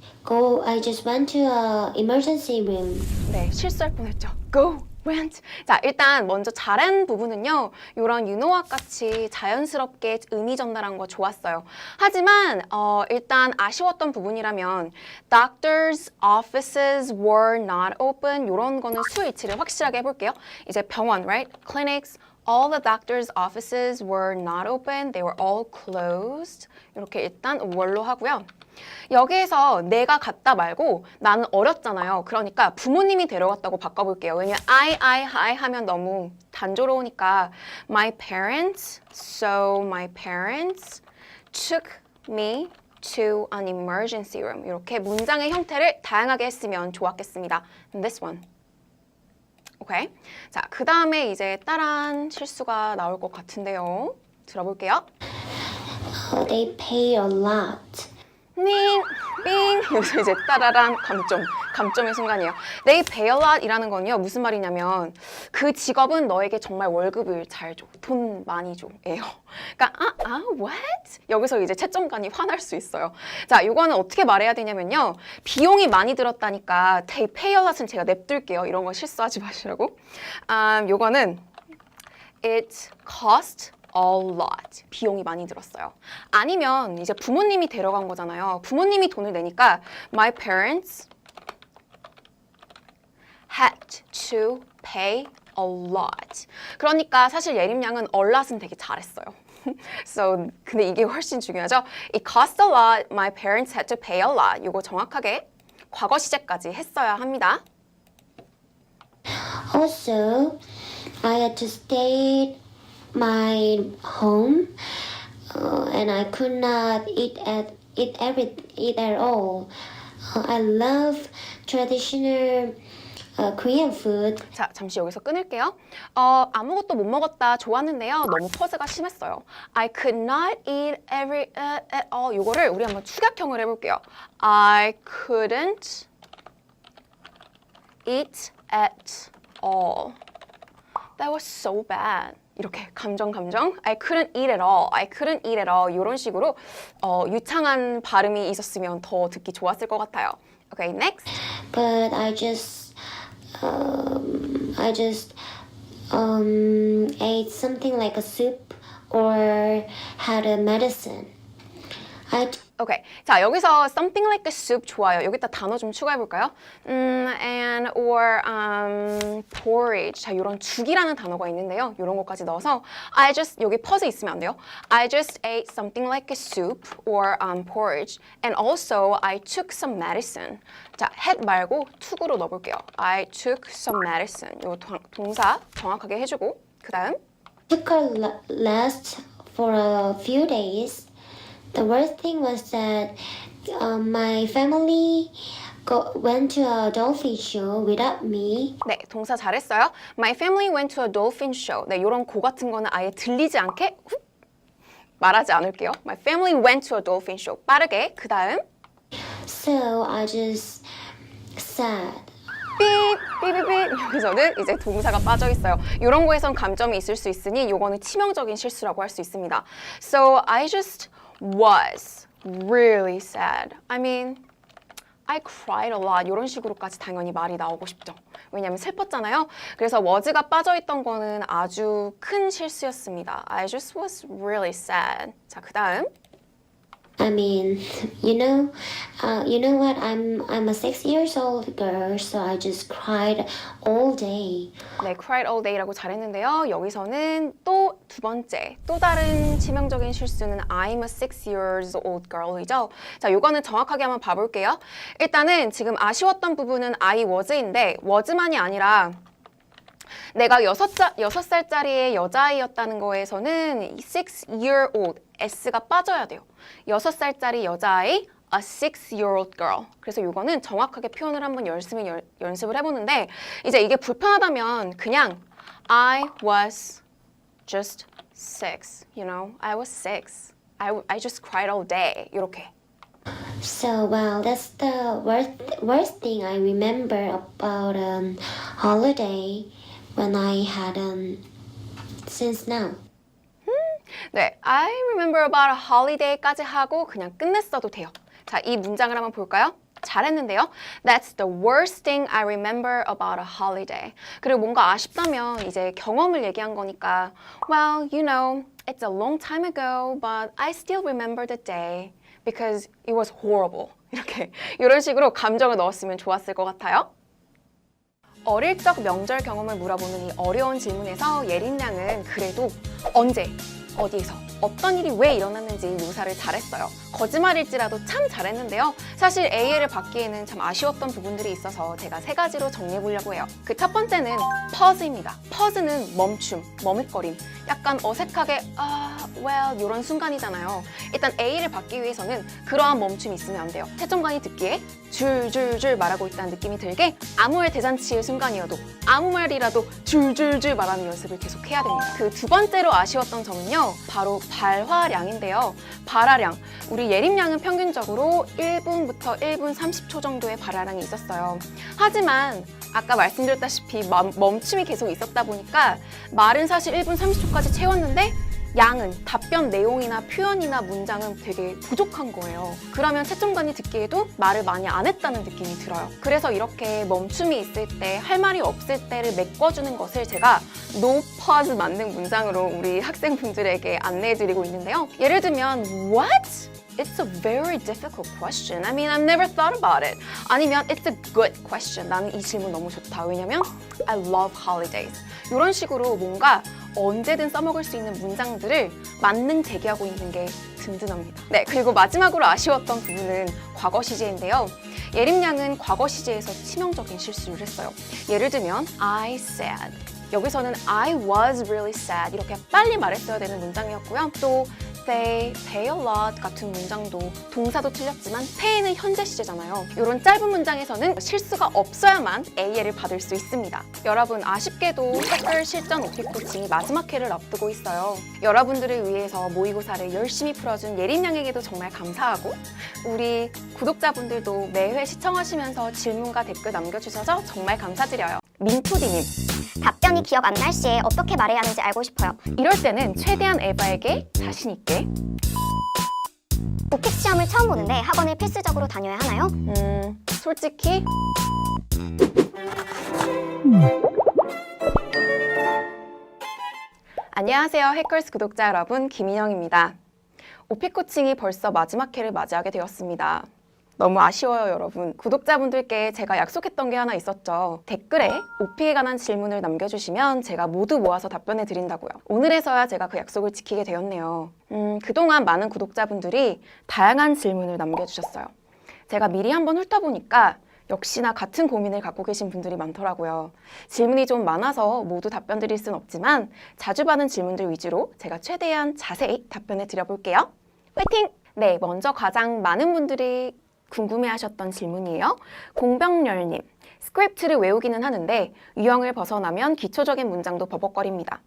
went to a emergency room. 네, 실수할 뻔했죠. Go, went. 자, 일단 먼저 잘한 부분은요. 이런 윤호학 같이 자연스럽게 의미 전달한 거 좋았어요. 하지만 일단 아쉬웠던 부분이라면 doctors' offices were not open 이런 거는 수일치를 확실하게 해볼게요. 이제 병원, right? Clinics, all the doctors' offices were not open. They were all closed. 이렇게 일단 월로 하고요. 여기에서 내가 갔다 말고 나는 어렸잖아요. 그러니까 부모님이 데려갔다고 바꿔볼게요. 왜냐면 I 하면 너무 단조로우니까 my parents took me to an emergency room. 이렇게 문장의 형태를 다양하게 했으면 좋았겠습니다. This one. 오케이. 자, 그 다음에 이제 따라한 실수가 나올 것 같은데요. 들어볼게요. They pay a lot. 빙, 빙. 여기서 이제 따라란 감점의 순간이에요. They pay a lot 이라는 건요. 무슨 말이냐면 그 직업은 너에게 정말 월급을 잘 줘. 돈 많이 줘. 예요. 그러니까 what? 여기서 이제 채점관이 화날 수 있어요. 자, 이거는 어떻게 말해야 되냐면요. 비용이 많이 들었다니까 they pay a lot은 제가 냅둘게요. 이런 거 실수하지 마시라고. 요거는 it cost a lot. 비용이 많이 들었어요. 아니면 이제 부모님이 데려간 거잖아요. 부모님이 돈을 내니까 my parents had to pay a lot. 그러니까 사실 예림양은 a lot은 되게 잘했어요. So, 근데 이게 훨씬 중요하죠. It cost a lot. My parents had to pay a lot. 이거 정확하게 과거 시제까지 했어야 합니다. Also, I had to stay my home, and I could not eat at all. I love traditional Korean food. 자, 잠시 여기서 끊을게요. 아무것도 못 먹었다 좋았는데요. 너무 퍼즈가 심했어요. I could not eat at all. 이거를 우리 한번 축약형을 해볼게요. I couldn't eat at all. That was so bad. 이렇게 감정. I couldn't eat at all. I couldn't eat at all. 이런 식으로 유창한 발음이 있었으면 더 듣기 좋았을 것 같아요. Okay, next. But I just ate something like a soup or had a medicine. 오케이. 자, 여기서 something like a soup 좋아요. 여기다 단어 좀 추가해 볼까요? And or porridge. 자, 이런 죽이라는 단어가 있는데요. 이런 것까지 넣어서 여기 퍼즈 있으면 안 돼요. I just ate something like a soup or porridge. And also I took some medicine. 자, had 말고 took으로 넣어 볼게요. I took some medicine. 요 동사 정확하게 해 주고 그다음 took a last for a few days. The worst thing was that my family went to a dolphin show without me. 네, 동사 잘했어요. My family went to a dolphin show. 네, 이런 고 같은 거는 아예 들리지 않게 말하지 않을게요. My family went to a dolphin show. 빠르게. 그 다음. So I just sad. 삐삐삐삐 여기서는 이제 동사가 빠져 있어요. 이런 거에선 감점이 있을 수 있으니 이거는 치명적인 실수라고 할 수 있습니다. So I just was really sad. I mean, I cried a lot. 이런 식으로까지 당연히 말이 나오고 싶죠. 왜냐하면 슬펐잖아요. 그래서 was가 빠져있던 거는 아주 큰 실수였습니다. I just was really sad. 자, 그 다음. I mean, you know what? I'm a 6 years old girl, so I just cried all day. 네, cried all day라고 잘했는데요. 여기서는 또 두 번째, 또 다른 치명적인 실수는 I'm a 6 years old girl이죠. 자, 요거는 정확하게 한번 봐볼게요. 일단은 지금 아쉬웠던 부분은 I was인데 was만이 아니라 내가 6살짜리의 여자아이였다는 거에서는 6-year-old, S가 빠져야 돼요. 6살짜리 여자아이, a 6-year-old girl. 그래서 이거는 정확하게 표현을 한번 연습을 해보는데 이제 이게 불편하다면 그냥 I was just 6, you know, I was 6. I just cried all day. 이렇게. So, well, that's the worst thing I remember about holiday when I had since now. 네, I remember about a holiday까지 하고 그냥 끝냈어도 돼요. 자, 이 문장을 한번 볼까요? 잘했는데요. That's the worst thing I remember about a holiday. 그리고 뭔가 아쉽다면 이제 경험을 얘기한 거니까 Well, you know, it's a long time ago, but I still remember the day because it was horrible. 이렇게 이런 식으로 감정을 넣었으면 좋았을 것 같아요. 어릴 적 명절 경험을 물어보는 이 어려운 질문에서 예린 양은 그래도 언제, 어디에서, 어떤 일이 왜 일어났는지 묘사를 잘했어요. 거짓말일지라도 참 잘했는데요. 사실 A를 받기에는 참 아쉬웠던 부분들이 있어서 제가 3가지로 정리해보려고 해요. 그 첫 번째는 퍼즈입니다. 퍼즈는 멈춤, 머뭇거림, 약간 어색하게 well 이런 순간이잖아요. 일단 A를 받기 위해서는 그러한 멈춤이 있으면 안 돼요. 채점관이 듣기에 줄줄줄 말하고 있다는 느낌이 들게 아무 말 대잔치의 순간이어도 아무 말이라도 줄줄줄 말하는 연습을 계속 해야 됩니다. 그 두 번째로 아쉬웠던 점은요. 바로 발화량인데요. 발화량. 우리 예림 양은 평균적으로 1분부터 1분 30초 정도의 발화량이 있었어요. 하지만 아까 말씀드렸다시피 멈춤이 계속 있었다 보니까 말은 사실 1분 30초까지 채웠는데 양은 답변 내용이나 표현이나 문장은 되게 부족한 거예요. 그러면 채점관이 듣기에도 말을 많이 안 했다는 느낌이 들어요. 그래서 이렇게 멈춤이 있을 때, 할 말이 없을 때를 메꿔주는 것을 제가 no pause 만능 문장으로 우리 학생분들에게 안내해드리고 있는데요. 예를 들면 What? It's a very difficult question. I mean, I've never thought about it. 아니면 It's a good question. 나는 이 질문 너무 좋다. 왜냐면 I love holidays. 이런 식으로 뭔가 언제든 써먹을 수 있는 문장들을 만능 대기하고 있는 게 든든합니다. 네, 그리고 마지막으로 아쉬웠던 부분은 과거 시제인데요. 예림 양은 과거 시제에서 치명적인 실수를 했어요. 예를 들면 I said. 여기서는 I was really sad 이렇게 빨리 말했어야 되는 문장이었고요. 또 they pay a lot 같은 문장도 동사도 틀렸지만 pay는 현재 시제잖아요. 이런 짧은 문장에서는 실수가 없어야만 A를 받을 수 있습니다. 여러분 아쉽게도 해커 실전 OP 코칭이 마지막 회를 앞두고 있어요. 여러분들을 위해서 모의고사를 열심히 풀어준 예린 양에게도 정말 감사하고 우리 구독자분들도 매회 시청하시면서 질문과 댓글 남겨주셔서 정말 감사드려요. 민토디님. 답변이 기억 안 날 시에 어떻게 말해야 하는지 알고 싶어요. 이럴 때는 최대한 에바에게 자신 있게 오픽 시험을 처음 보는데 학원을 필수적으로 다녀야 하나요? 솔직히 안녕하세요 해커스 구독자 여러분 김인영입니다. 오픽 코칭이 벌써 마지막 회를 맞이하게 되었습니다. 너무 아쉬워요 여러분. 구독자분들께 제가 약속했던 게 하나 있었죠. 댓글에 오픽에 관한 질문을 남겨주시면 제가 모두 모아서 답변해 드린다고요. 오늘에서야 제가 그 약속을 지키게 되었네요. 그동안 많은 구독자분들이 다양한 질문을 남겨주셨어요. 제가 미리 한번 훑어보니까 역시나 같은 고민을 갖고 계신 분들이 많더라고요. 질문이 좀 많아서 모두 답변 드릴 순 없지만 자주 받는 질문들 위주로 제가 최대한 자세히 답변해 드려볼게요. 화이팅! 네, 먼저 가장 많은 분들이 궁금해하셨던 질문이에요. 공병렬님, 스크립트를 외우기는 하는데 유형을 벗어나면 기초적인 문장도 버벅거립니다.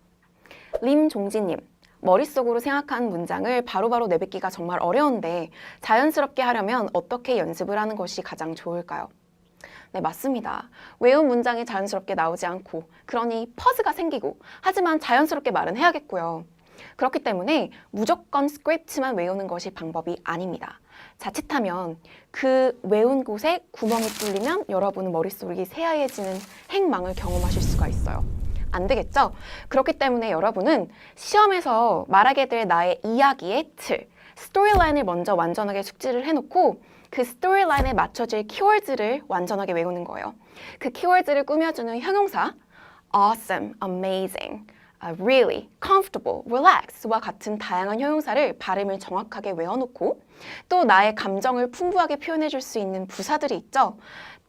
림종진님, 머릿속으로 생각한 문장을 바로바로 내뱉기가 정말 어려운데 자연스럽게 하려면 어떻게 연습을 하는 것이 가장 좋을까요? 네, 맞습니다. 외운 문장이 자연스럽게 나오지 않고 그러니 퍼즈가 생기고 하지만 자연스럽게 말은 해야겠고요. 그렇기 때문에 무조건 스크립트만 외우는 것이 방법이 아닙니다. 자칫하면 그 외운 곳에 구멍이 뚫리면 여러분은 머릿속이 새하얘지는 행망을 경험하실 수가 있어요. 안 되겠죠? 그렇기 때문에 여러분은 시험에서 말하게 될 나의 이야기의 틀, 스토리라인을 먼저 완전하게 숙지를 해놓고 그 스토리라인에 맞춰질 키워드를 완전하게 외우는 거예요. 그 키워드를 꾸며주는 형용사 awesome, amazing, really, comfortable, relax와 같은 다양한 형용사를 발음을 정확하게 외워놓고 또 나의 감정을 풍부하게 표현해줄 수 있는 부사들이 있죠.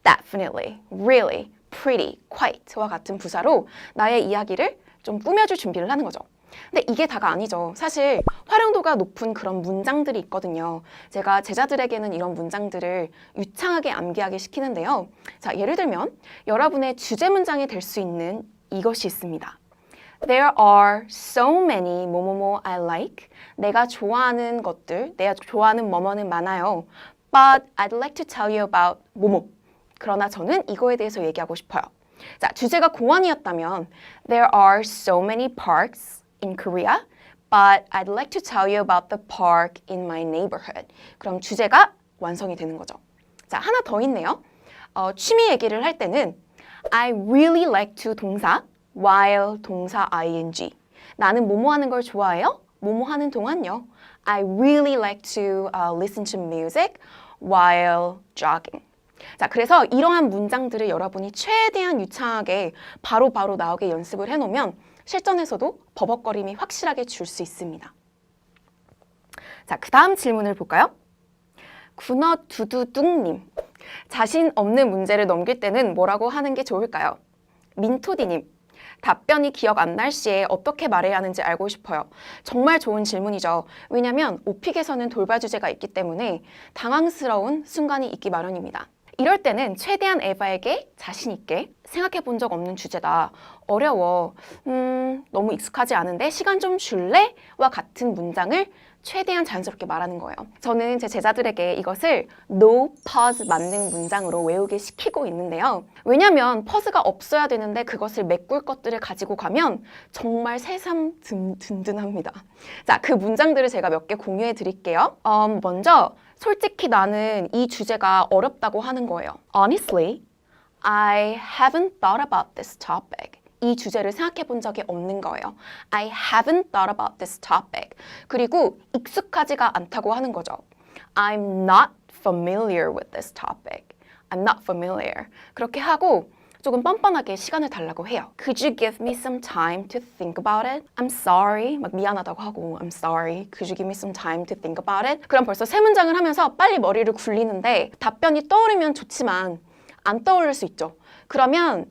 definitely, really, pretty, quite와 같은 부사로 나의 이야기를 좀 꾸며줄 준비를 하는 거죠. 근데 이게 다가 아니죠. 사실 활용도가 높은 그런 문장들이 있거든요. 제가 제자들에게는 이런 문장들을 유창하게 암기하게 시키는데요. 자, 예를 들면 여러분의 주제 문장이 될 수 있는 이것이 있습니다. There are so many 뭐뭐뭐 I like. 내가 좋아하는 것들, 내가 좋아하는 뭐뭐는 많아요. But I'd like to tell you about 뭐뭐. 그러나 저는 이거에 대해서 얘기하고 싶어요. 자, 주제가 공원이었다면 There are so many parks in Korea. But I'd like to tell you about the park in my neighborhood. 그럼 주제가 완성이 되는 거죠. 자, 하나 더 있네요. 취미 얘기를 할 때는 I really like to 동사 while 동사 ing. 나는 뭐뭐 하는 걸 좋아해요? 뭐뭐 하는 동안요. I really like to listen to music while jogging. 자, 그래서 이러한 문장들을 여러분이 최대한 유창하게 바로바로 나오게 연습을 해놓으면 실전에서도 버벅거림이 확실하게 줄 수 있습니다. 자, 그 다음 질문을 볼까요? 군어두두둥님. 자신 없는 문제를 넘길 때는 뭐라고 하는 게 좋을까요? 민토디님. 답변이 기억 안 날 시에 어떻게 말해야 하는지 알고 싶어요. 정말 좋은 질문이죠. 왜냐하면 오픽에서는 돌발 주제가 있기 때문에 당황스러운 순간이 있기 마련입니다. 이럴 때는 최대한 에바에게 자신 있게 생각해 본 적 없는 주제다. 어려워. 너무 익숙하지 않은데 시간 좀 줄래? 와 같은 문장을 최대한 자연스럽게 말하는 거예요. 저는 제 제자들에게 이것을 no pause 만능 문장으로 외우게 시키고 있는데요. 왜냐면 pause가 없어야 되는데 그것을 메꿀 것들을 가지고 가면 정말 새삼 든든합니다. 자, 그 문장들을 제가 몇 개 공유해 드릴게요. 먼저 솔직히 나는 이 주제가 어렵다고 하는 거예요. Honestly, I haven't thought about this topic. 이 주제를 생각해 본 적이 없는 거예요. I haven't thought about this topic. 그리고 익숙하지가 않다고 하는 거죠. I'm not familiar with this topic. I'm not familiar. 그렇게 하고 조금 뻔뻔하게 시간을 달라고 해요. Could you give me some time to think about it? I'm sorry. 막 미안하다고 하고 I'm sorry. Could you give me some time to think about it? 그럼 벌써 세 문장을 하면서 빨리 머리를 굴리는데 답변이 떠오르면 좋지만 안 떠오를 수 있죠. 그러면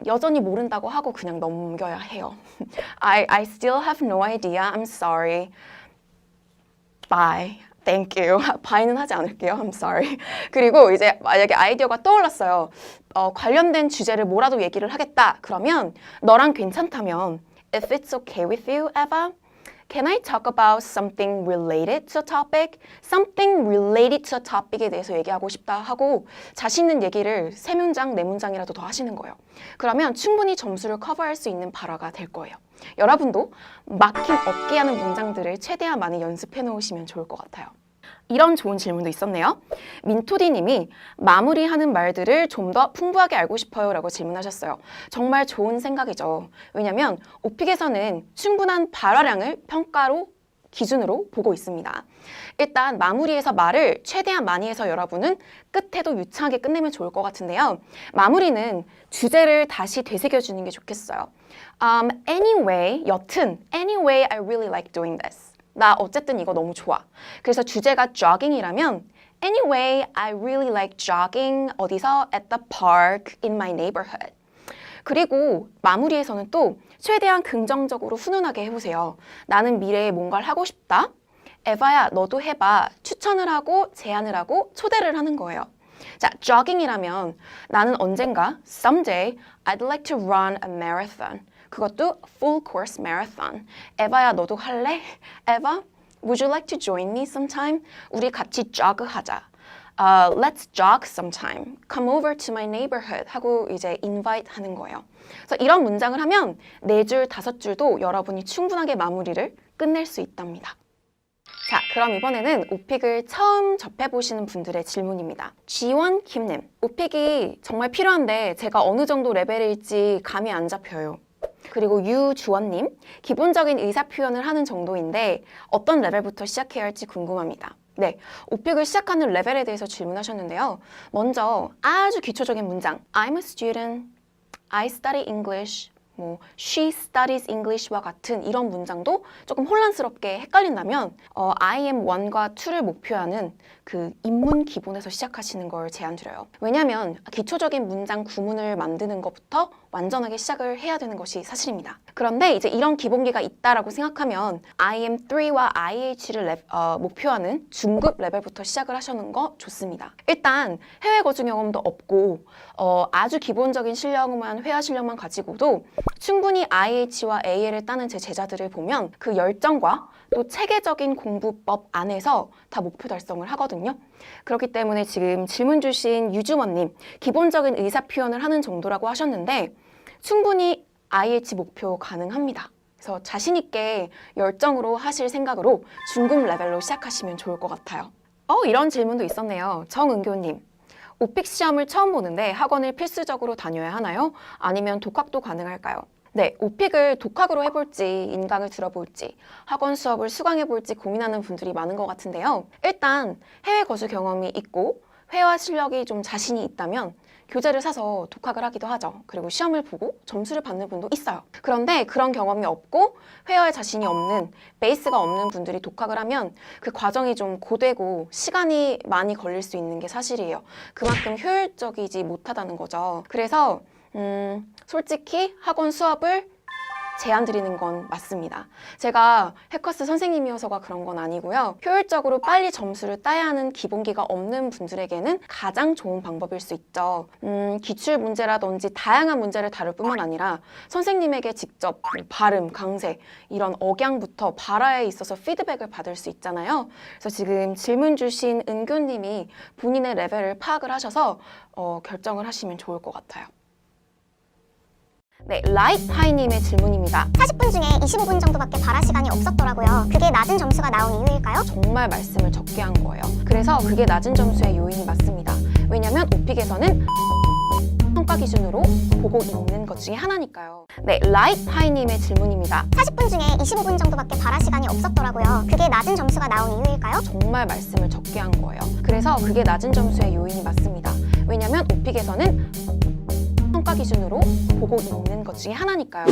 여전히 모른다고 하고 그냥 넘겨야 해요. I still have no idea. I'm sorry. Bye. Thank you. Bye는 하지 않을게요. I'm sorry. 그리고 이제 만약에 아이디어가 떠올랐어요. 관련된 주제를 뭐라도 얘기를 하겠다. 그러면 너랑 괜찮다면 If it's okay with you, Eva, can I talk about something related to a topic? Something related to a topic에 대해서 얘기하고 싶다 하고 자신 있는 얘기를 3문장, 4문장이라도 더 하시는 거예요. 그러면 충분히 점수를 커버할 수 있는 발화가 될 거예요. 여러분도 막힘 없게 하는 문장들을 최대한 많이 연습해 놓으시면 좋을 것 같아요. 이런 좋은 질문도 있었네요. 민토디님이 마무리하는 말들을 좀 더 풍부하게 알고 싶어요 라고 질문하셨어요. 정말 좋은 생각이죠. 왜냐하면 오픽에서는 충분한 발화량을 평가로 기준으로 보고 있습니다. 일단 마무리에서 말을 최대한 많이 해서 여러분은 끝에도 유창하게 끝내면 좋을 것 같은데요. 마무리는 주제를 다시 되새겨주는 게 좋겠어요. Anyway, 여튼 Anyway, I really like doing this. 나 어쨌든 이거 너무 좋아. 그래서 주제가 jogging이라면 Anyway, I really like jogging 어디서? At the park in my neighborhood. 그리고 마무리에서는 또 최대한 긍정적으로 훈훈하게 해보세요. 나는 미래에 뭔가를 하고 싶다. 에바야, 너도 해봐. 추천을 하고 제안을 하고 초대를 하는 거예요. 자, jogging이라면 나는 언젠가 someday I'd like to run a marathon. 그것도 full course marathon. 에바야, 너도 할래? 에바, would you like to join me sometime? 우리 같이 jog 하자. Let's jog sometime. Come over to my neighborhood. 하고 이제 invite 하는 거예요. 그래서 이런 문장을 하면 4줄, 5줄도 여러분이 충분하게 마무리를 끝낼 수 있답니다. 자, 그럼 이번에는 오픽을 처음 접해보시는 분들의 질문입니다. G1 김님, 오픽이 정말 필요한데 제가 어느 정도 레벨일지 감이 안 잡혀요. 그리고 유주원님, 기본적인 의사 표현을 하는 정도인데 어떤 레벨부터 시작해야 할지 궁금합니다. 네, 오픽을 시작하는 레벨에 대해서 질문하셨는데요. 먼저 아주 기초적인 문장, I'm a student, I study English, she studies English와 같은 이런 문장도 조금 혼란스럽게 헷갈린다면 I am 1과 2를 목표하는 그 입문 기본에서 시작하시는 걸 제안드려요. 왜냐하면 기초적인 문장 구문을 만드는 것부터 완전하게 시작을 해야 되는 것이 사실입니다. 그런데 이제 이런 기본기가 있다라고 생각하면 IM3와 IH를 목표하는 중급 레벨부터 시작을 하시는 거 좋습니다. 일단 해외 거주 경험도 없고 아주 기본적인 실력만 회화 실력만 가지고도 충분히 IH와 AL을 따는 제 제자들을 보면 그 열정과 또 체계적인 공부법 안에서 다 목표 달성을 하거든요. 그렇기 때문에 지금 질문 주신 유주원님 기본적인 의사 표현을 하는 정도라고 하셨는데 충분히 IH 목표 가능합니다. 그래서 자신 있게 열정으로 하실 생각으로 중급 레벨로 시작하시면 좋을 것 같아요. 이런 질문도 있었네요. 정은교님. 오픽 시험을 처음 보는데 학원을 필수적으로 다녀야 하나요? 아니면 독학도 가능할까요? 네, 오픽을 독학으로 해볼지 인강을 들어볼지 학원 수업을 수강해볼지 고민하는 분들이 많은 것 같은데요. 일단 해외 거주 경험이 있고 회화 실력이 좀 자신이 있다면 교재를 사서 독학을 하기도 하죠. 그리고 시험을 보고 점수를 받는 분도 있어요. 그런데 그런 경험이 없고 회화에 자신이 없는, 베이스가 없는 분들이 독학을 하면 그 과정이 좀 고되고 시간이 많이 걸릴 수 있는 게 사실이에요. 그만큼 효율적이지 못하다는 거죠. 그래서 솔직히 학원 수업을 제안 드리는 건 맞습니다. 제가 해커스 선생님이어서가 그런 건 아니고요. 효율적으로 빨리 점수를 따야 하는 기본기가 없는 분들에게는 가장 좋은 방법일 수 있죠. 기출 문제라든지 다양한 문제를 다룰 뿐만 아니라 선생님에게 직접 발음, 강세, 이런 억양부터 발화에 있어서 피드백을 받을 수 있잖아요. 그래서 지금 질문 주신 은교님이 본인의 레벨을 파악을 하셔서 결정을 하시면 좋을 것 같아요. 네, 라이파이님의 질문입니다. 40분 중에 25분 정도밖에 발화 시간이 없었더라고요. 그게 낮은 점수가 나온 이유일까요? 정말 말씀을 적게 한 거예요. 그래서 그게 낮은 점수의 요인이 맞습니다. 왜냐면 오픽에서는 평가 기준으로 보고 있는 것 중에 하나니까요. 네, 라이파이님의 질문입니다. 40분 중에 25분 정도밖에 발화 시간이 없었더라고요. 그게 낮은 점수가 나온 이유일까요? 정말 말씀을 적게 한 거예요. 그래서 그게 낮은 점수의 요인이 맞습니다. 왜냐면 오픽에서는 평가 기준으로 보고 있는 것 중에 하나니까요.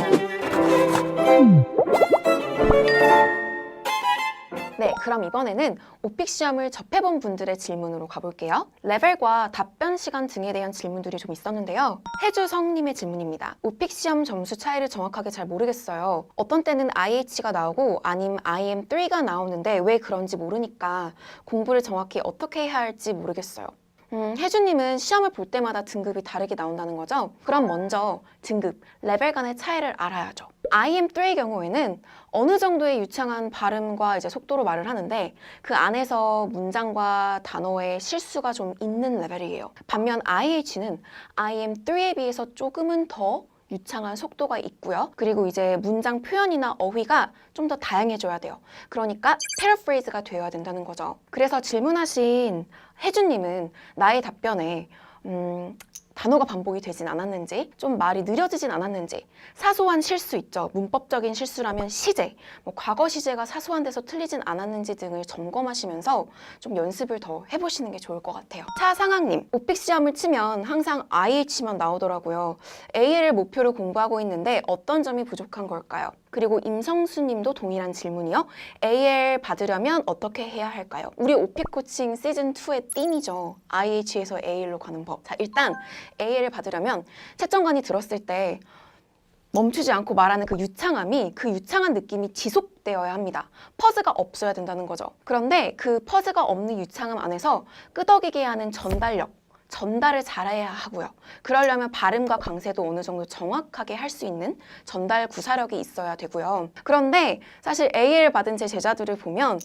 네, 그럼 이번에는 오픽 시험을 접해본 분들의 질문으로 가볼게요. 레벨과 답변 시간 등에 대한 질문들이 좀 있었는데요. 해주성님의 질문입니다. 오픽 시험 점수 차이를 정확하게 잘 모르겠어요. 어떤 때는 IH가 나오고 아님 IM3가 나오는데 왜 그런지 모르니까 공부를 정확히 어떻게 해야 할지 모르겠어요. 혜주님은 시험을 볼 때마다 등급이 다르게 나온다는 거죠? 그럼 먼저 등급, 레벨 간의 차이를 알아야죠. IM3의 경우에는 어느 정도의 유창한 발음과 이제 속도로 말을 하는데 그 안에서 문장과 단어의 실수가 좀 있는 레벨이에요. 반면 IH는 IM3에 비해서 조금은 더 유창한 속도가 있고요. 그리고 이제 문장 표현이나 어휘가 좀 더 다양해져야 돼요. 그러니까 패러프레이즈가 되어야 된다는 거죠. 그래서 질문하신 혜주님은 나의 답변에 단어가 반복이 되진 않았는지, 좀 말이 느려지진 않았는지, 사소한 실수 있죠. 문법적인 실수라면 시제, 과거 시제가 사소한 데서 틀리진 않았는지 등을 점검하시면서 좀 연습을 더 해보시는 게 좋을 것 같아요. 차상학님, 오픽 시험을 치면 항상 IH만 나오더라고요. AL을 목표로 공부하고 있는데 어떤 점이 부족한 걸까요? 그리고 임성수님도 동일한 질문이요. AL 받으려면 어떻게 해야 할까요? 우리 오픽 코칭 시즌2의 띠이죠. IH에서 AL로 가는 법. 자, 일단 AL을 받으려면 채점관이 들었을 때 멈추지 않고 말하는 그 유창함이, 그 유창한 느낌이 지속되어야 합니다. 퍼즈가 없어야 된다는 거죠. 그런데 그 퍼즈가 없는 유창함 안에서 끄덕이게 하는 전달을 잘해야 하고요. 그러려면 발음과 강세도 어느 정도 정확하게 할 수 있는 전달 구사력이 있어야 되고요. 그런데 사실 AL 받은 제 제자들을 보면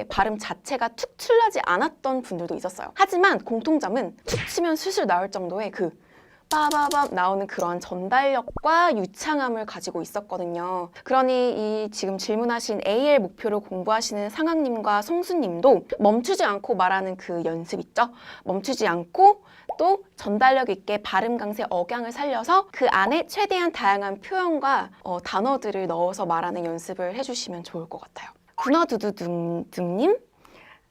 발음 자체가 툭 칠하지 않았던 분들도 있었어요. 하지만 공통점은 툭 치면 술술 나올 정도의 그 빠바밤 나오는 그런 전달력과 유창함을 가지고 있었거든요. 그러니 이 지금 질문하신 AL 목표로 공부하시는 상학님과 성수님도 멈추지 않고 말하는 그 연습 있죠? 멈추지 않고 또 전달력 있게 발음 강세 억양을 살려서 그 안에 최대한 다양한 표현과 단어들을 넣어서 말하는 연습을 해주시면 좋을 것 같아요. 군어두두둥둥님?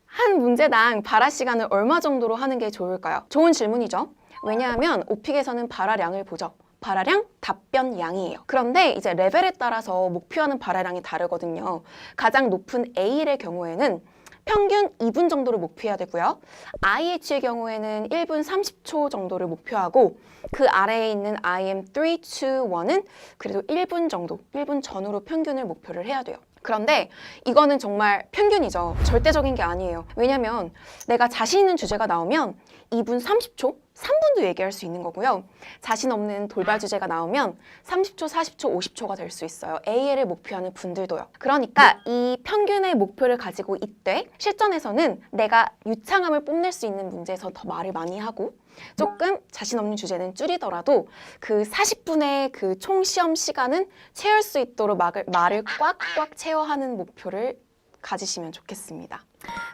한 문제당 발화 시간을 얼마 정도로 하는 게 좋을까요? 좋은 질문이죠. 왜냐하면 오픽에서는 발화량을 보죠. 발화량, 답변량이에요. 그런데 이제 레벨에 따라서 목표하는 발화량이 다르거든요. 가장 높은 AL의 경우에는 평균 2분 정도를 목표해야 되고요. IH의 경우에는 1분 30초 정도를 목표하고 그 아래에 있는 IM 3, 2, 1은 그래도 1분 정도, 1분 전후로 평균을 목표를 해야 돼요. 그런데 이거는 정말 평균이죠. 절대적인 게 아니에요. 왜냐면 내가 자신 있는 주제가 나오면 2분 30초, 3분도 얘기할 수 있는 거고요. 자신 없는 돌발 주제가 나오면 30초, 40초, 50초가 될 수 있어요. AL을 목표하는 분들도요. 그러니까 이 평균의 목표를 가지고 이때 실전에서는 내가 유창함을 뽐낼 수 있는 문제에서 더 말을 많이 하고 조금 자신 없는 주제는 줄이더라도 그 40분의 그 총 시험 시간은 채울 수 있도록 말을 꽉꽉 채워하는 목표를 가지시면 좋겠습니다.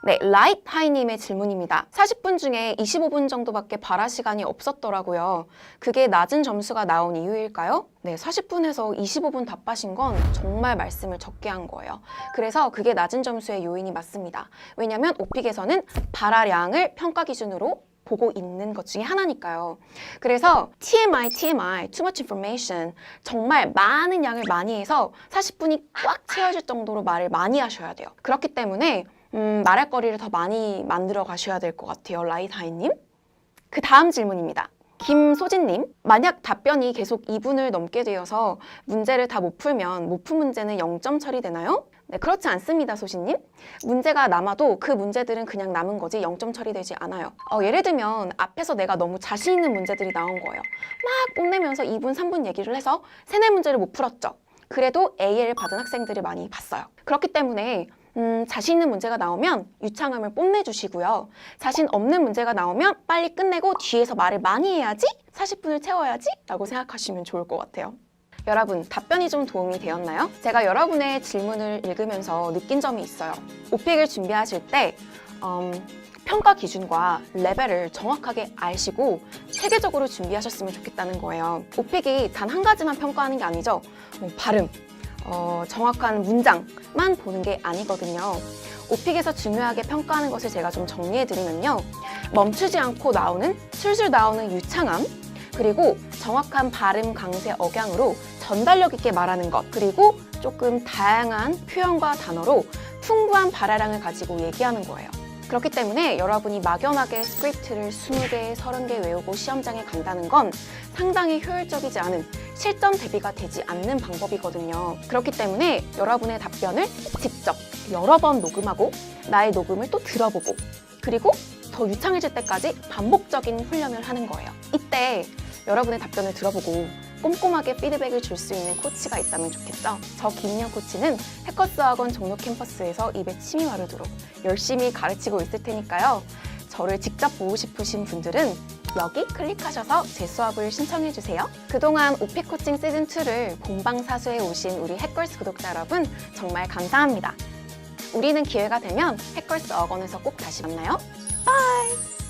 네, 라이트 하이님의 질문입니다. 40분 중에 25분 정도밖에 발화 시간이 없었더라고요. 그게 낮은 점수가 나온 이유일까요? 네, 40분에서 25분 답하신 건 정말 말씀을 적게 한 거예요. 그래서 그게 낮은 점수의 요인이 맞습니다. 왜냐면 오픽에서는 발화량을 평가 기준으로 보고 있는 것 중에 하나니까요. 그래서 TMI, too much information, 정말 많은 양을 많이 해서 40분이 꽉 채워질 정도로 말을 많이 하셔야 돼요. 그렇기 때문에 말할 거리를 더 많이 만들어 가셔야 될 것 같아요, 라이트하이님. 그 다음 질문입니다. 김소진님, 만약 답변이 계속 2분을 넘게 되어서 문제를 다 못 풀면 못 푼 문제는 0점 처리되나요? 네, 그렇지 않습니다, 소진님. 문제가 남아도 그 문제들은 그냥 남은 거지 0점 처리되지 않아요. 예를 들면 앞에서 내가 너무 자신 있는 문제들이 나온 거예요. 막 뽐내면서 2분, 3분 얘기를 해서 3, 4문제를 못 풀었죠. 그래도 A를 받은 학생들을 많이 봤어요. 그렇기 때문에 자신 있는 문제가 나오면 유창함을 뽐내주시고요. 자신 없는 문제가 나오면 빨리 끝내고 뒤에서 말을 많이 해야지, 40분을 채워야지 라고 생각하시면 좋을 것 같아요. 여러분, 답변이 좀 도움이 되었나요? 제가 여러분의 질문을 읽으면서 느낀 점이 있어요. 오픽을 준비하실 때 평가 기준과 레벨을 정확하게 아시고 체계적으로 준비하셨으면 좋겠다는 거예요. 오픽이 단 한 가지만 평가하는 게 아니죠. 발음, 정확한 문장만 보는 게 아니거든요. 오픽에서 중요하게 평가하는 것을 제가 좀 정리해드리면요. 멈추지 않고 나오는, 술술 나오는 유창함, 그리고 정확한 발음, 강세, 억양으로 전달력 있게 말하는 것, 그리고 조금 다양한 표현과 단어로 풍부한 발화량을 가지고 얘기하는 거예요. 그렇기 때문에 여러분이 막연하게 스크립트를 20개, 30개 외우고 시험장에 간다는 건 상당히 효율적이지 않은, 실전 대비가 되지 않는 방법이거든요. 그렇기 때문에 여러분의 답변을 직접 여러 번 녹음하고 나의 녹음을 또 들어보고 그리고 더 유창해질 때까지 반복적인 훈련을 하는 거예요. 이때 여러분의 답변을 들어보고 꼼꼼하게 피드백을 줄 수 있는 코치가 있다면 좋겠죠? 저 김인영 코치는 해커스 학원 종로 캠퍼스에서 입에 침이 마르도록 열심히 가르치고 있을 테니까요. 저를 직접 보고 싶으신 분들은 여기 클릭하셔서 제 수업을 신청해주세요. 그동안 오픽 코칭 시즌2를 본방사수해 오신 우리 해커스 구독자 여러분 정말 감사합니다. 우리는 기회가 되면 해커스 학원에서 꼭 다시 만나요. 바이!